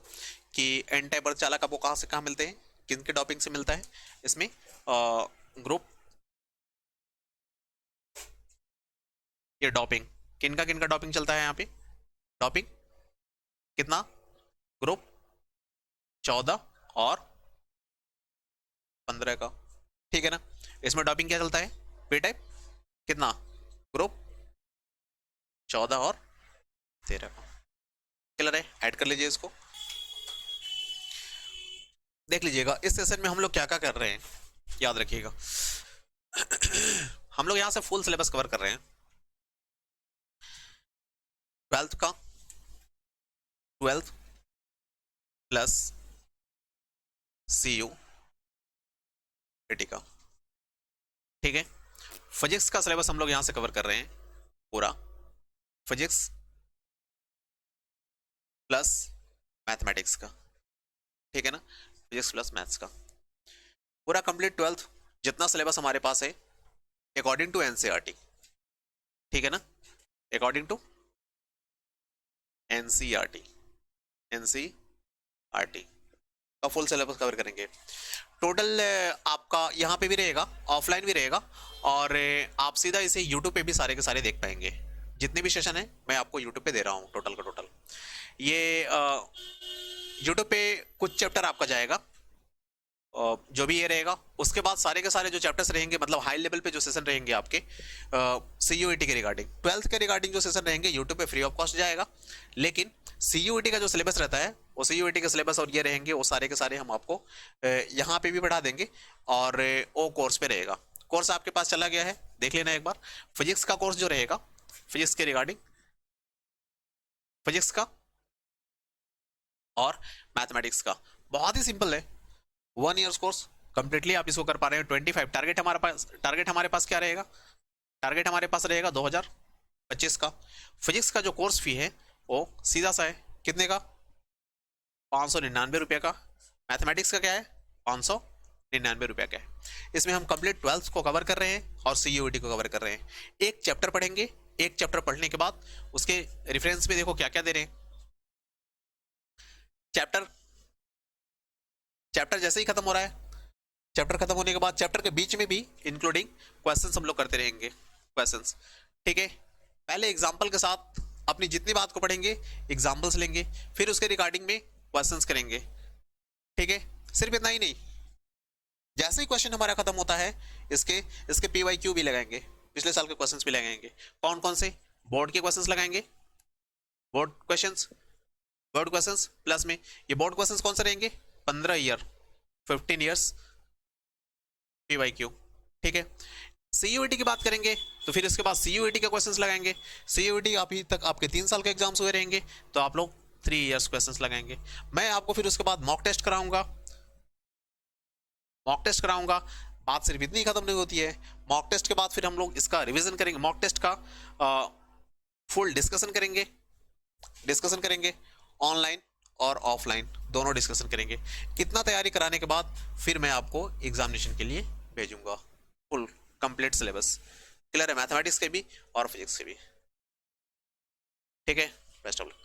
कि एन टाइप अर्धचालक आपको कहाँ से कहाँ मिलते हैं, किन के डॉपिंग से मिलता है। इसमें ग्रुप, ये डॉपिंग किन का डॉपिंग चलता है यहाँ पे? डॉपिंग कितना? ग्रुप 14 और 15 का, ठीक है ना। इसमें डॉपिंग क्या चलता है? पी टाइप कितना? ग्रुप 14 और 13 का। क्लियर है? ऐड कर लीजिए इसको, देख लीजिएगा इस सेशन में हम लोग क्या क्या कर रहे हैं, याद रखिएगा। हम लोग यहां से फुल सिलेबस कवर कर रहे हैं। 12th का, 12th प्लस CU का, ठीक है। फिजिक्स का सिलेबस हम लोग यहां से कवर कर रहे हैं पूरा, फिजिक्स प्लस मैथमेटिक्स का, ठीक है ना। फिजिक्स प्लस मैथ्स का पूरा कंप्लीट 12th जितना सिलेबस हमारे पास है अकॉर्डिंग टू एनसीईआरटी, ठीक है ना, अकॉर्डिंग टू एनसीईआरटी, एनसीईआरटी का फुल सिलेबस कवर करेंगे। टोटल आपका यहाँ पे भी रहेगा, ऑफलाइन भी रहेगा, और आप सीधा इसे यूट्यूब पे भी सारे के सारे देख पाएंगे। जितने भी सेशन है मैं आपको यूट्यूब पे दे रहा हूँ टोटल का टोटल। ये यूट्यूब पे कुछ चैप्टर आपका जाएगा जो भी ये रहेगा, उसके बाद सारे के सारे जो चैप्टर्स रहेंगे मतलब हाई लेवल पे जो सेशन रहेंगे आपके सीयूईटी के रिगार्डिंग, 12th के रिगार्डिंग जो सेशन रहेंगे यूट्यूब पे फ्री ऑफ कॉस्ट जाएगा। लेकिन सीयूईटी का जो सिलेबस रहता है वो सीयूईटी का सिलेबस और ये रहेंगे वो सारे के सारे हम आपको यहाँ पे भी पढ़ा देंगे, और वो कोर्स पे रहेगा। कोर्स आपके पास चला गया है, देख लेना एक बार। फिजिक्स का कोर्स जो रहेगा, फिजिक्स के रिगार्डिंग, फिजिक्स का और मैथमेटिक्स का बहुत ही सिंपल है, 1 ईयर्स कोर्स कंप्लीटली आप इसको कर पा रहे हैं। 25 टारगेट हमारे पास क्या रहेगा? टारगेट हमारे पास रहेगा 2025 का। फिजिक्स का जो कोर्स फी है वो सीधा सा है, कितने का? 599 रुपये का। मैथमेटिक्स का क्या है? 599 रुपये का है। इसमें हम कंप्लीट 12th को कवर कर रहे हैं और सीयूईटी को कवर कर रहे हैं। एक चैप्टर पढ़ेंगे, एक चैप्टर पढ़ने के बाद उसके रेफरेंस में देखो क्या क्या दे रहे हैं, चैप्टर चैप्टर जैसे ही खत्म हो रहा है, चैप्टर खत्म होने के बाद चैप्टर के बीच में भी इंक्लूडिंग क्वेश्चंस हम लोग करते रहेंगे, क्वेश्चंस, ठीक है। पहले एग्जांपल के साथ अपनी जितनी बात को पढ़ेंगे, एग्जांपल्स लेंगे, फिर उसके रिगार्डिंग में क्वेश्चंस करेंगे, ठीक है। सिर्फ इतना ही नहीं, जैसे ही क्वेश्चन हमारा खत्म होता है, इसके इसके PYQ भी लगाएंगे, पिछले साल के क्वेश्चंस भी लगाएंगे। कौन कौन से? बोर्ड के क्वेश्चंस लगाएंगे, board questions, board questions plus में ये बोर्ड क्वेश्चंस कौन से रहेंगे? 15 ईयर 15 ईयर्स PYQ, ठीक है। CUET की बात करेंगे तो फिर इसके बाद CUET के क्वेश्चंस लगाएंगे। CUET अभी तक आपके 3 साल के एग्जाम्स हुए रहेंगे, तो आप लोग 3 ईयर्स क्वेश्चंस लगाएंगे। मैं आपको फिर उसके बाद मॉक टेस्ट कराऊंगा, मॉक टेस्ट कराऊंगा। बात सिर्फ इतनी खत्म नहीं होती है, मॉक टेस्ट के बाद फिर हम लोग इसका रिवीजन करेंगे, मॉक टेस्ट का फुल डिस्कशन करेंगे ऑनलाइन और ऑफलाइन दोनों डिस्कशन करेंगे। कितना तैयारी कराने के बाद फिर मैं आपको एग्जामिनेशन के लिए भेजूंगा फुल कंप्लीट सिलेबस। क्लियर है? मैथमेटिक्स के भी और फिजिक्स के भी, ठीक है। Best of luck.